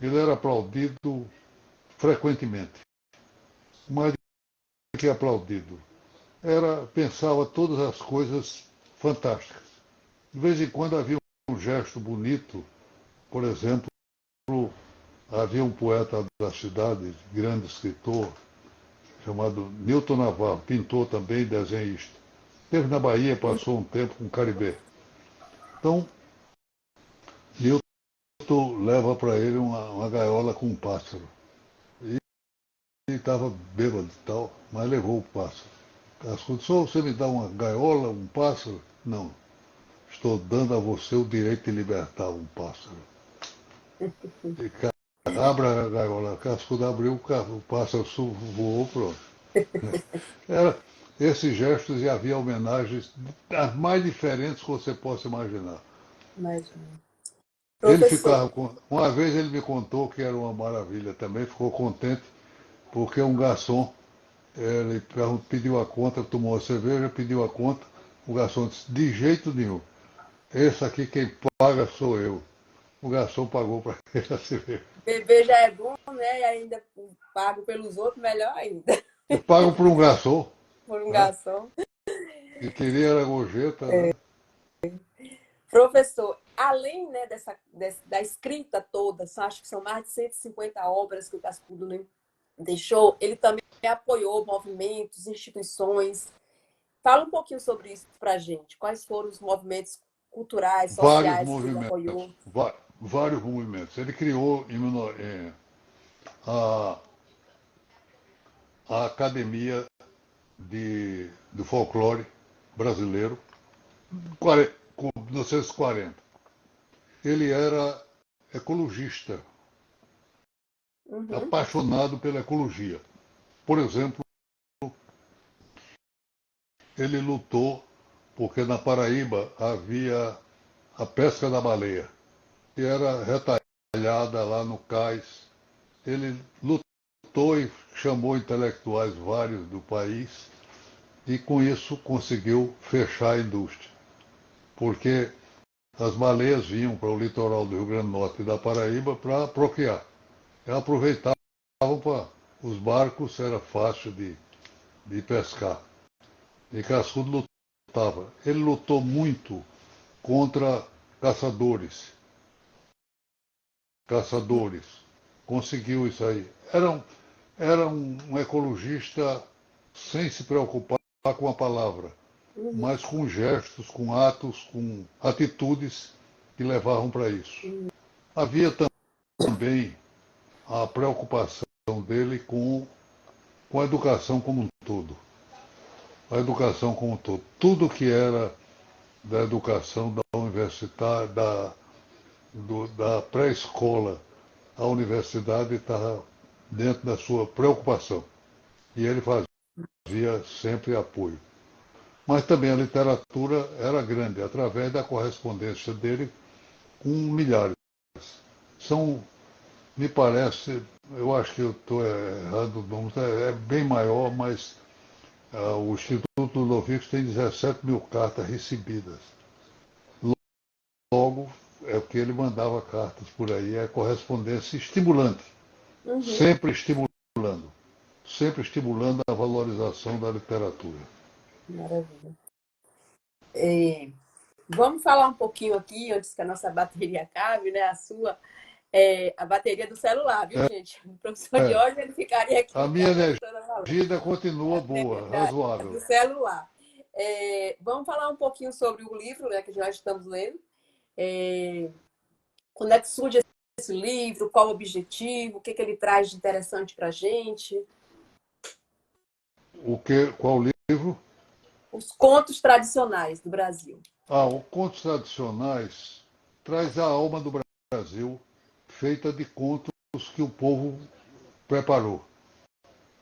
Ele era aplaudido frequentemente, mais do que aplaudido. Pensava todas as coisas fantásticas. De vez em quando havia um gesto bonito, por exemplo, havia um poeta da cidade, grande escritor, chamado Newton Navarro, pintor também, desenhista. Esteve na Bahia, passou um tempo com Caribé. Então, Newton leva para ele uma gaiola com um pássaro. E ele estava bêbado e tal, mas levou o pássaro. Cascudo, só você me dá uma gaiola, um pássaro? Não. Estou dando a você o direito de libertar um pássaro. E abra a gaiola. Cascudo abriu, o pássaro voou, pronto. Era esses gestos e havia homenagens as mais diferentes que você possa imaginar. Imagina. Ele Professor, ficava com. Uma vez ele me contou que era uma maravilha também, ficou contente, porque um garçom, ele pediu a conta, tomou a cerveja, pediu a conta, o garçom disse, de jeito nenhum. Esse aqui quem paga sou eu. O garçom pagou para ele a cerveja. beber já é bom, né? E ainda pago pelos outros, melhor ainda. Eu pago por um garçom, Por um né? garçom. E queria era gorjeta, né? Professor, além, né, da escrita toda, acho que são mais de 150 obras que o Cascudo, né, deixou, ele também apoiou movimentos, instituições. Fala um pouquinho sobre isso para a gente. Quais foram os movimentos culturais, Vários sociais que ele movimentos, apoiou? vários movimentos. Ele criou a, a Academia do Folclore Brasileiro, com 1940. Ele era ecologista, Uhum, apaixonado pela ecologia. Por exemplo, ele lutou porque na Paraíba havia a pesca da baleia, que era retalhada lá no cais. Ele lutou e chamou intelectuais vários do país e com isso conseguiu fechar a indústria, porque as baleias vinham para o litoral do Rio Grande do Norte e da Paraíba para procriar. E aproveitavam para os barcos, era fácil de pescar. E Cascudo lutava. Ele lutou muito contra caçadores. Caçadores. Conseguiu isso aí. Era um ecologista sem se preocupar com a palavra, uhum, mas com gestos, com atos, com atitudes que levavam para isso. uhum. Havia também a preocupação dele com a educação como um todo. A educação como um todo. Tudo que era da educação da universidade, da pré-escola à universidade estava dentro da sua preocupação. E ele fazia sempre apoio. Mas também a literatura era grande, através da correspondência dele com milhares. São, me parece, eu acho que eu estou errando o número, é bem maior, mas o Instituto Ludovico tem 17 mil cartas recebidas. Logo, é que ele mandava cartas por aí, é correspondência estimulante, Uhum. sempre estimulando, sempre estimulando a valorização da literatura. Maravilha. É, Vamos falar um pouquinho aqui, antes que a nossa bateria acabe, né? A sua, a bateria do celular, viu, gente? O professor É, Diógenes ele ficaria aqui a minha internet energia toda falando. ainda continua boa, Do razoável. celular. Vamos falar um pouquinho sobre o livro, né, que nós estamos lendo. É, quando é que surge esse livro? Qual o objetivo? O que, que ele traz de interessante para a gente? Qual livro? Os contos tradicionais do Brasil. O Contos Tradicionais traz a alma do Brasil, feita de contos que o povo preparou.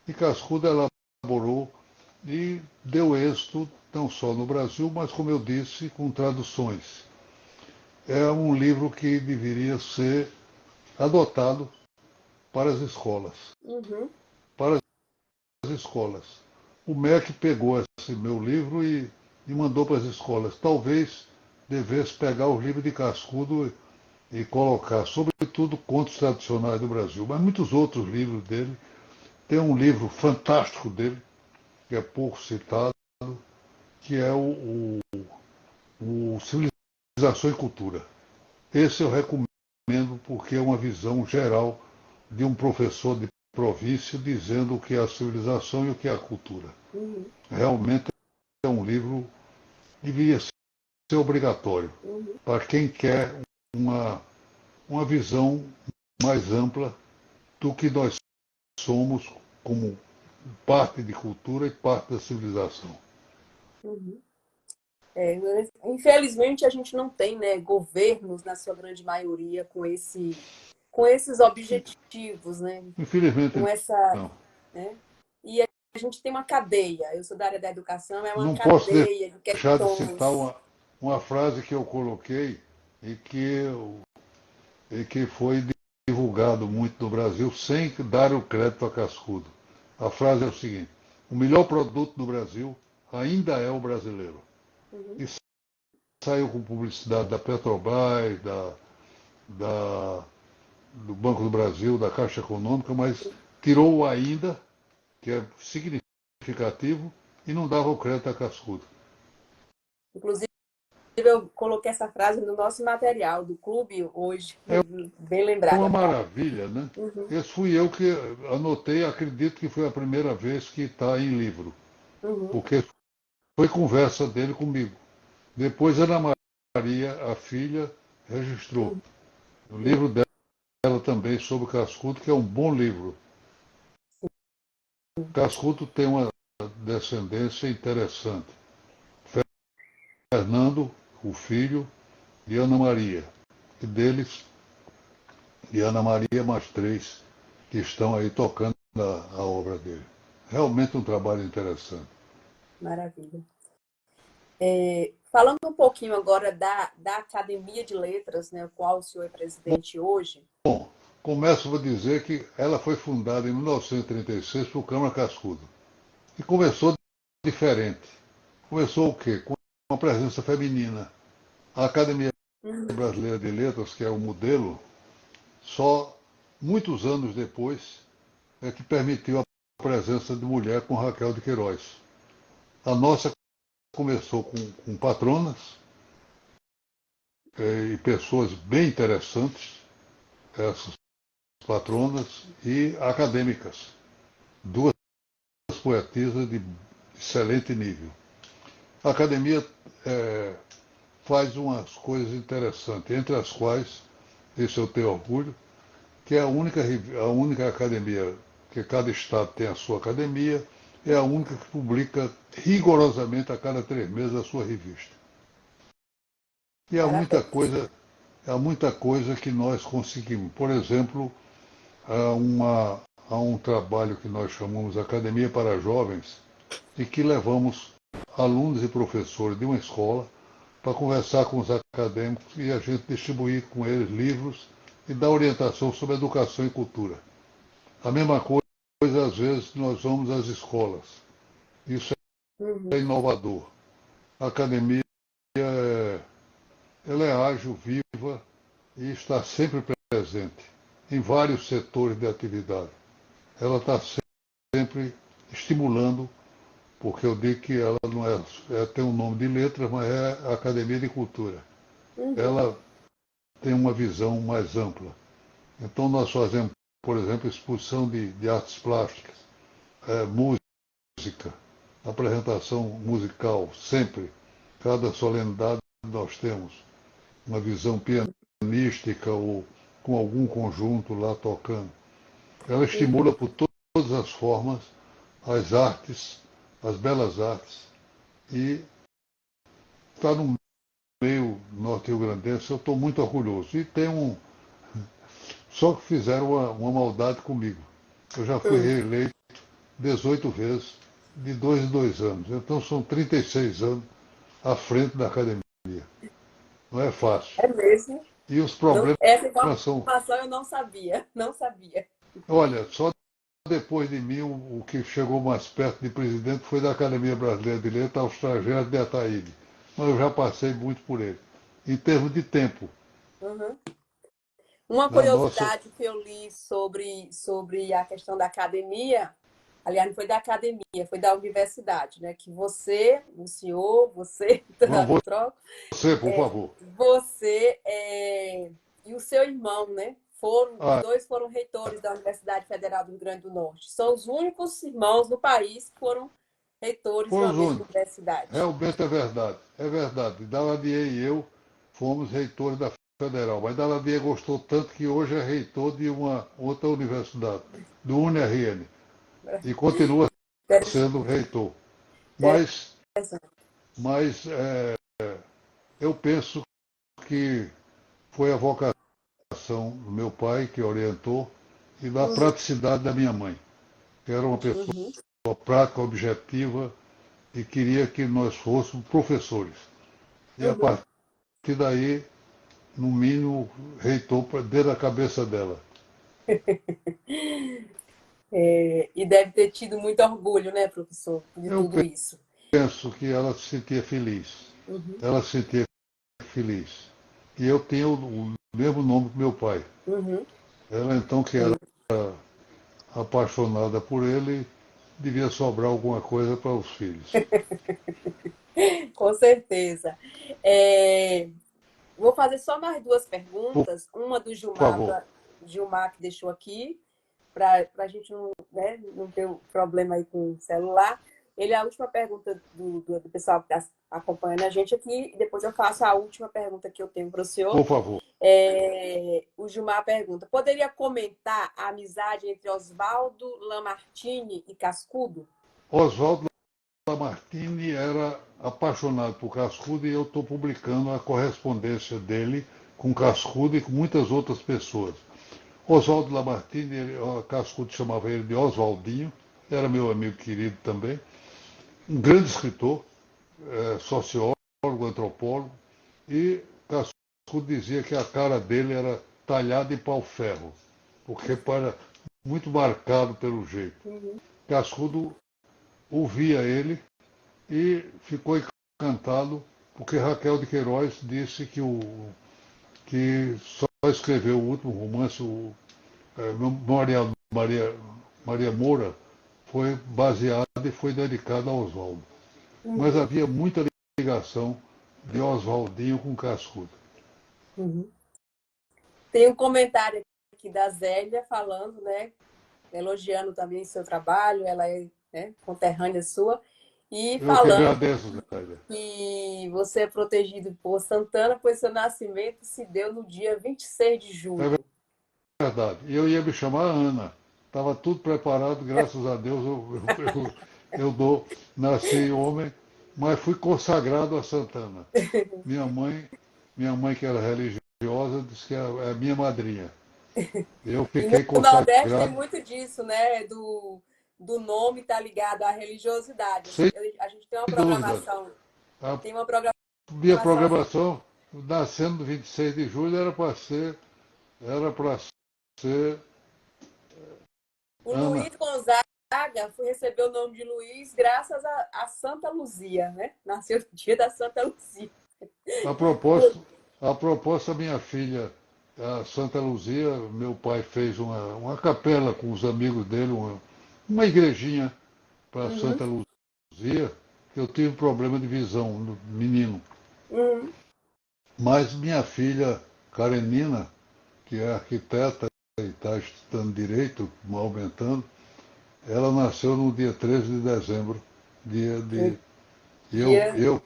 E Cascudo elaborou e deu êxito não só no Brasil, mas, como eu disse, com traduções. É um livro que deveria ser adotado para as escolas. Uhum. Para as escolas. O MEC pegou esse meu livro e mandou para as escolas. Talvez devesse pegar os livros de Cascudo e colocar, sobretudo, contos tradicionais do Brasil, mas muitos outros livros dele. Tem um livro fantástico dele, que é pouco citado, que é o Civilização e Cultura. Esse eu recomendo porque é uma visão geral de um professor de província dizendo o que é a civilização e o que é a cultura. Uhum. Realmente é um livro que deveria ser obrigatório Uhum. para quem quer uma, uma visão mais ampla do que nós somos como parte de cultura e parte da civilização. Uhum. É, infelizmente a gente não tem, né, governos na sua grande maioria com esses objetivos, né, Infelizmente, com essa, não. né, e a gente tem uma cadeia. Eu sou da área da educação, é uma Não posso cadeia de deixar de citar questões. uma frase que eu coloquei e que foi divulgado muito no Brasil sem dar o crédito a Cascudo. A frase é o seguinte: o melhor produto do Brasil ainda é o brasileiro. Uhum. E saiu com publicidade da Petrobras, da, do Banco do Brasil, da Caixa Econômica, mas tirou o ainda, que é significativo, e não dava o crédito a Cascudo. Inclusive eu coloquei essa frase no nosso material do clube hoje, É bem uma lembrada. maravilha, né? Uhum. Esse fui eu que anotei, acredito que foi a primeira vez que está em livro, Uhum. porque foi conversa dele comigo. Depois Ana Maria, a filha, registrou. Uhum. O livro dela também sobre Cascudo, que é um bom livro. Cascudo tem uma descendência interessante. Fernando, o filho, e Ana Maria. E deles, e Ana Maria mais três que estão aí tocando a obra dele. Realmente um trabalho interessante. Maravilha. Falando um pouquinho agora da Academia de Letras, né, o qual o senhor é presidente hoje. Bom, começo a dizer que ela foi fundada em 1936 por Câmara Cascudo. E começou diferente. Começou o quê? Com uma presença feminina. A Academia Uhum. Brasileira de Letras, que é o modelo, só muitos anos depois é que permitiu a presença de mulher com Raquel de Queiroz. A nossa começou com patronas e pessoas bem interessantes, essas patronas, e acadêmicas. Duas poetisas de excelente nível. A academia faz umas coisas interessantes, entre as quais, esse eu tenho orgulho, que é a única academia, que cada estado tem a sua academia, é a única que publica rigorosamente a cada 3 meses a sua revista. E Parabéns. há muita coisa que nós conseguimos. Por exemplo, há, uma, há um trabalho que nós chamamos Academia para Jovens, e que levamos alunos e professores de uma escola para conversar com os acadêmicos e a gente distribuir com eles livros e dar orientação sobre educação e cultura. A mesma coisa, às vezes, nós vamos às escolas. Isso é Uhum. inovador. A academia ela é ágil, viva e está sempre presente em vários setores de atividade. Ela está sempre estimulando porque eu digo que ela não tem um nome de letras, mas é Academia de Cultura. Ela tem uma visão mais ampla. Então nós fazemos, por exemplo, exposição de artes plásticas, música, apresentação musical, sempre. Cada solenidade nós temos uma visão pianística ou com algum conjunto lá tocando. Ela estimula por todas as formas as artes, as belas artes, e está no meio norte-rio-grandense, eu estou muito orgulhoso. E tem só que fizeram uma maldade comigo. Eu já fui reeleito 18 vezes, de 2 em 2 anos. Então são 36 anos à frente da academia. Não é fácil. É mesmo? E os Não, problemas essa são. informação eu não sabia, não sabia. Olha, só depois de mim, o que chegou mais perto de presidente foi da Academia Brasileira de Letras, aos Tragédias de Ataíde. Mas eu já passei muito por ele. Em termos de tempo, Uhum. Uma na nossa. curiosidade que eu li sobre a questão da academia, aliás, não foi da academia, foi da universidade, né? Que você, o senhor, você, Não, troco, você, por favor. você e o seu irmão, né? Os Ah, dois foram reitores da Universidade Federal do Rio Grande do Norte. São os únicos irmãos do país que foram reitores de foram uma os mesma únicos. universidade. Realmente é verdade. É verdade. Daladier e eu fomos reitores da Federal. Mas Daladier gostou tanto que hoje é reitor de uma outra universidade, do UniRN. E continua sendo reitor. Mas, eu penso que foi a vocação do meu pai que orientou e da praticidade da minha mãe, que era uma pessoa prática, objetiva e queria que nós fôssemos professores. E a partir daí, no mínimo, reitor dentro da cabeça dela. E deve ter tido muito orgulho, né, professor, de Eu tudo isso. penso que ela se sentia feliz. Ela se sentia feliz. E eu tenho o mesmo nome que meu pai. Ela, então, que era apaixonada por ele, devia sobrar alguma coisa para os filhos. Com certeza. Vou fazer só mais duas Por perguntas. Uma do favor. Gilmar que deixou aqui, para a gente não, né, não ter problema aí com o celular. Ele é a última pergunta do pessoal que está acompanhando a gente aqui, e depois eu faço a última pergunta que eu tenho para o senhor. Por favor. O Gilmar pergunta: poderia comentar a amizade entre Oswaldo Lamartine e Cascudo? Oswaldo Lamartine era apaixonado por Cascudo e eu estou publicando a correspondência dele com Cascudo e com muitas outras pessoas. Oswaldo Lamartine, Cascudo chamava ele de Oswaldinho, era meu amigo querido também, um grande escritor, sociólogo, antropólogo, e Cascudo dizia que a cara dele era talhada em pau-ferro, porque era muito marcado pelo jeito. Cascudo ouvia ele e ficou encantado porque Raquel de Queiroz disse que só escreveu o último romance, Maria Moura, foi baseado e foi dedicado a Oswaldo. Mas havia muita ligação de Oswaldinho com Cascudo. Tem um comentário aqui da Zélia falando, né, elogiando também seu trabalho, ela é, né, conterrânea sua, e Eu que falando agradeço, Zélia. que você é protegido por Santana, pois seu nascimento se deu no dia 26 de É julho. verdade. E eu ia me chamar Ana. Estava tudo preparado, graças a Deus nasci homem, mas fui consagrado a Santana. Minha mãe que era religiosa, disse que é minha madrinha. Eu E no fiquei Nordeste tem consagrado, muito disso, né? Do nome estar ligado à religiosidade. sem A gente tem uma dúvida. programação, A tem uma minha programação. programação, nascendo no 26 de julho, era para ser O Ana. Luiz Gonzaga foi receber o nome de Luiz graças a Santa Luzia, né? Nasceu no dia da Santa Luzia. A propósito, a minha filha, a Santa Luzia, meu pai fez uma capela com os amigos dele, uma igrejinha para Santa Luzia. Luzia, eu tive um problema de visão no menino. Uhum. Mas minha filha Karenina, que é arquiteta e está estudando direito, aumentando, ela nasceu no dia 13 de dezembro, dia de. Eu, Dia, eu,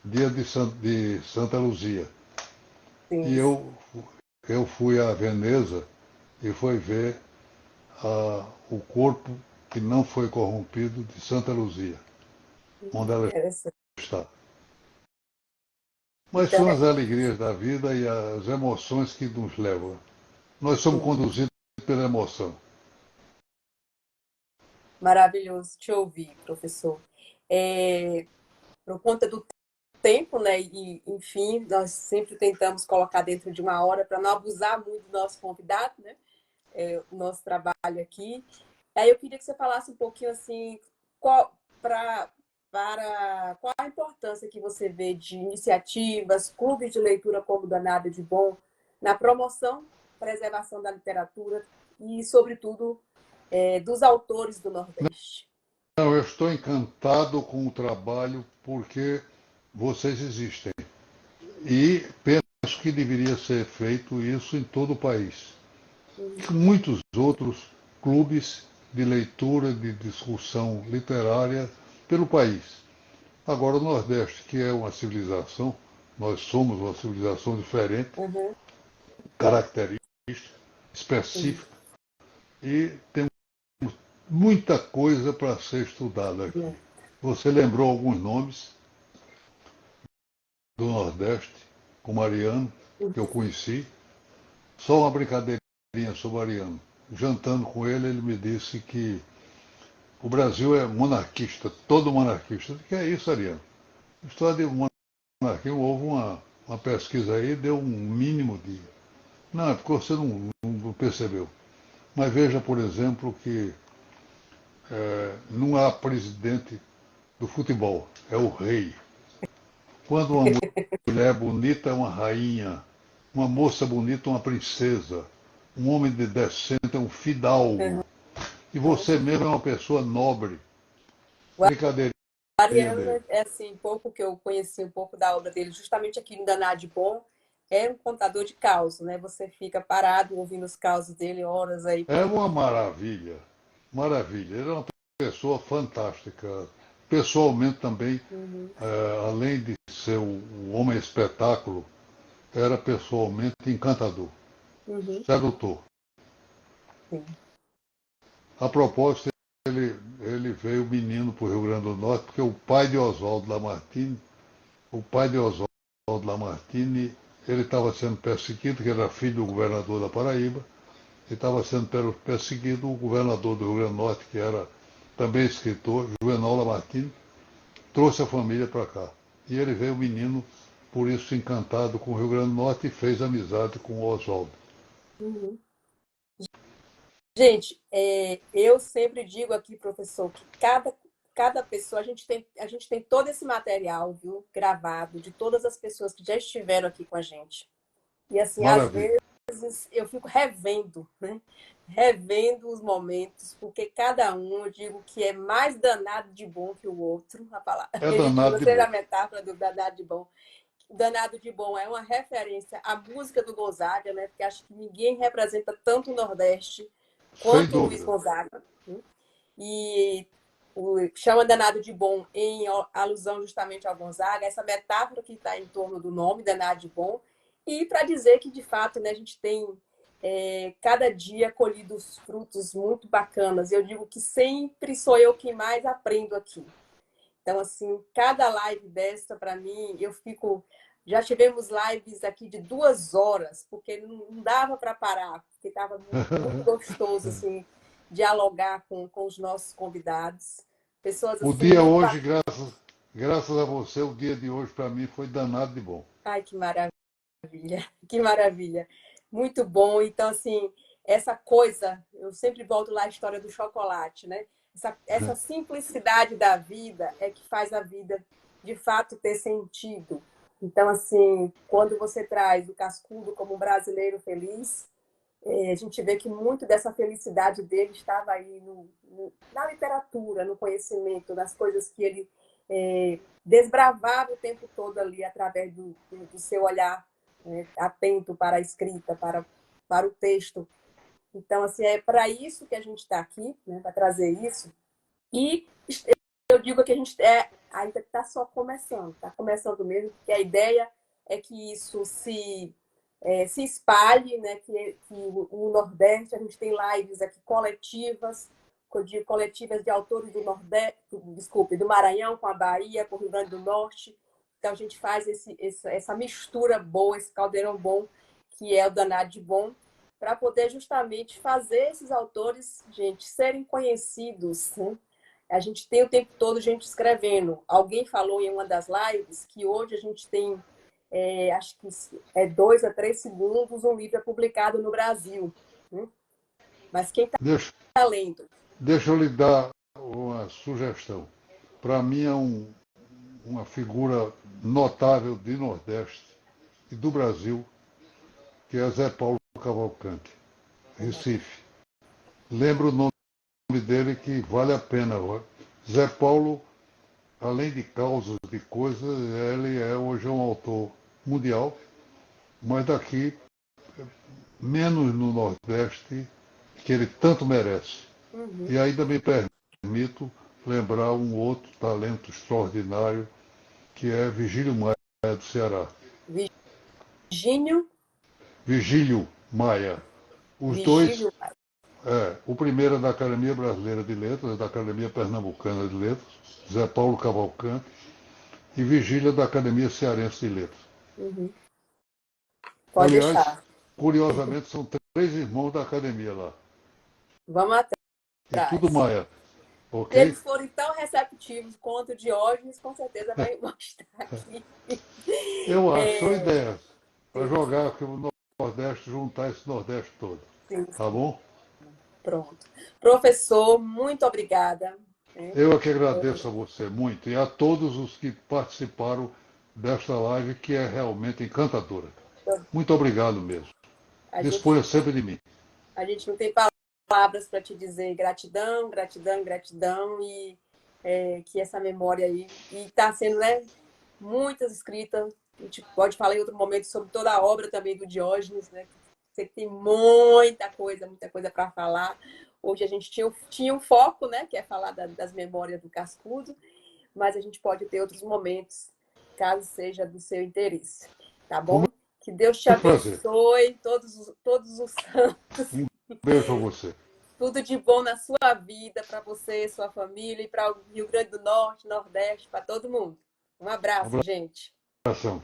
dia de Santa Luzia. E sim, eu fui a Veneza e fui ver o corpo que não foi corrompido de Santa Luzia, onde ela interessante. está. Mas Então, são as alegrias da vida e as emoções que nos levam. Nós somos sim, conduzidos pela emoção. maravilhoso te ouvir, professor. Por conta do tempo, né? E, enfim, nós sempre tentamos colocar dentro de uma hora para não abusar muito do nosso convidado, né? O nosso trabalho aqui. Aí eu queria que você falasse um pouquinho assim, qual, pra, qual a importância que você vê de iniciativas, clubes de leitura como Danado de Bom, na promoção, preservação da literatura e, sobretudo, dos autores do Nordeste. Não, eu estou encantado com o trabalho porque vocês existem. E penso que deveria ser feito isso em todo o país. Muitos outros clubes de leitura, de discussão literária pelo país. Agora, o Nordeste, que é uma civilização, nós somos uma civilização diferente, Uhum, característica, uhum, específica, e tem muita coisa para ser estudada aqui. uhum. Você lembrou alguns nomes do Nordeste, com Mariano, que eu conheci. Só uma brincadeirinha sobre Mariano. Jantando com ele, ele me disse que o Brasil é monarquista, todo monarquista. O que é isso, Ariano? História de monarquia, houve uma pesquisa aí, deu um mínimo de. Não, é porque você não percebeu. Mas veja, por exemplo, que não há presidente do futebol, é o rei. Quando uma mulher bonita é uma rainha, uma moça bonita uma princesa, um homem de decente é um fidalgo, e você mesmo é uma pessoa nobre. Brincadeirinha Mariano dele. é assim, pouco que eu conheci um pouco da obra dele, justamente aqui em Danado de Bom, é um contador de causos, né? Você fica parado ouvindo os causos dele horas aí. É uma maravilha, maravilha. Ele é uma pessoa fantástica. Pessoalmente também, Uhum, além de ser um homem espetáculo, era pessoalmente encantador, uhum, sedutor. sim. A propósito, ele veio menino para o Rio Grande do Norte, porque o pai de Oswaldo Lamartine, o pai de Oswaldo Lamartine, ele estava sendo perseguido, que era filho do governador da Paraíba, e estava sendo perseguido o governador do Rio Grande do Norte, que era também escritor, Juvenal Lamartine, trouxe a família para cá. E ele veio menino, por isso encantado com o Rio Grande do Norte, e fez amizade com o Oswaldo. Uhum. Gente, eu sempre digo aqui, professor, que cada pessoa, a gente tem todo esse material, viu, gravado, de todas as pessoas que já estiveram aqui com a gente. E assim, às Maravilha. vezes eu fico revendo, né? Revendo os momentos, porque cada um, eu digo que é mais danado de bom que o outro, a palavra. É A gente danado usa de sempre bom. a metáfora do danado de bom. Danado de bom é uma referência à música do Gonzaga, né? Porque acho que ninguém representa tanto o Nordeste Sem quanto o Luiz dúvida. Gonzaga. Né? E chama Danado de Bom em alusão justamente ao Gonzaga, essa metáfora que está em torno do nome Danado de Bom, e para dizer que, de fato, né, a gente tem cada dia colhido frutos muito bacanas. Eu digo que sempre sou eu quem mais aprendo aqui. Então, assim, cada live dessa, para mim, eu fico. Já tivemos lives aqui de 2 horas, porque não dava para parar, porque estava muito gostoso, assim, dialogar com os nossos convidados. Pessoas, O assim, dia muito hoje, bacanas. graças a você, o dia de hoje para mim foi danado de bom. Ai, que maravilha, que maravilha. Muito bom. Então, assim, essa coisa, eu sempre volto lá à história do chocolate, né? Essa simplicidade da vida é que faz a vida, de fato, ter sentido. Então, assim, quando você traz o Cascudo como um brasileiro feliz, A gente vê que muito dessa felicidade dele estava aí na literatura, no conhecimento, nas coisas que ele desbravava o tempo todo ali através do seu olhar atento para a escrita, para o texto. Então, assim, é para isso que a gente está aqui, né, para trazer isso. E eu digo que a gente ainda está só começando, está começando mesmo, porque a ideia é que isso se espalhe, né? Que o Nordeste, a gente tem lives aqui coletivas, coletivas de autores do Nordeste, desculpe, do Maranhão com a Bahia, com o Rio Grande do Norte. Então a gente faz essa mistura boa, esse caldeirão bom, que é o danado de bom, para poder justamente fazer esses autores, gente, serem conhecidos, né? A gente tem o tempo todo gente escrevendo. Alguém falou em uma das lives que hoje a gente tem, acho que 2 a 3 segundos, um livro é publicado no Brasil. Né? Mas quem Deixa, está lendo? deixa eu lhe dar uma sugestão. Para mim é uma figura notável de Nordeste e do Brasil, que é Zé Paulo Cavalcante, Recife. Lembra o nome dele que vale a pena. Zé Paulo, além de causas, de coisas, ele é hoje um autor mundial, mas daqui, menos no Nordeste, que ele tanto merece. Uhum. E ainda me permito lembrar um outro talento extraordinário, que é Vigílio Maia, do Ceará. Virgínio, Vigílio Maia. Os dois, Vigílio, o primeiro é da Academia Brasileira de Letras, da Academia Pernambucana de Letras, Zé Paulo Cavalcante, e Vigília da Academia Cearense de Letras. uhum. Pode Aliás, deixar. curiosamente, são 3 irmãos da academia lá. Vamos E tudo atrás. Maia, Se ok? eles forem tão receptivos quanto o Diógenes, com certeza vai mostrar aqui. Eu acho, são É, ideias para sim, jogar aqui o Nordeste, juntar esse Nordeste todo. sim, Tá sim. bom? Pronto. Professor, muito obrigada. Né? Eu é que agradeço a você muito e a todos os que participaram desta live, que é realmente encantadora. Muito obrigado mesmo. A gente, Disponha sempre de mim. a gente não tem palavras para te dizer gratidão, gratidão, gratidão e que essa memória aí e está sendo, né, muitas escritas. A gente pode falar em outro momento sobre toda a obra também do Diógenes, né? Sei que tem muita coisa para falar. Hoje a gente tinha um foco, né, que é falar das memórias do Cascudo, mas a gente pode ter outros momentos, caso seja do seu interesse, tá Foi bom? Que Deus te muito prazer. abençoe, todos os santos, Um beijo para você. tudo de bom na sua vida, para você, sua família, e para o Rio Grande do Norte, Nordeste, para todo mundo. Um Um abraço, gente. abração.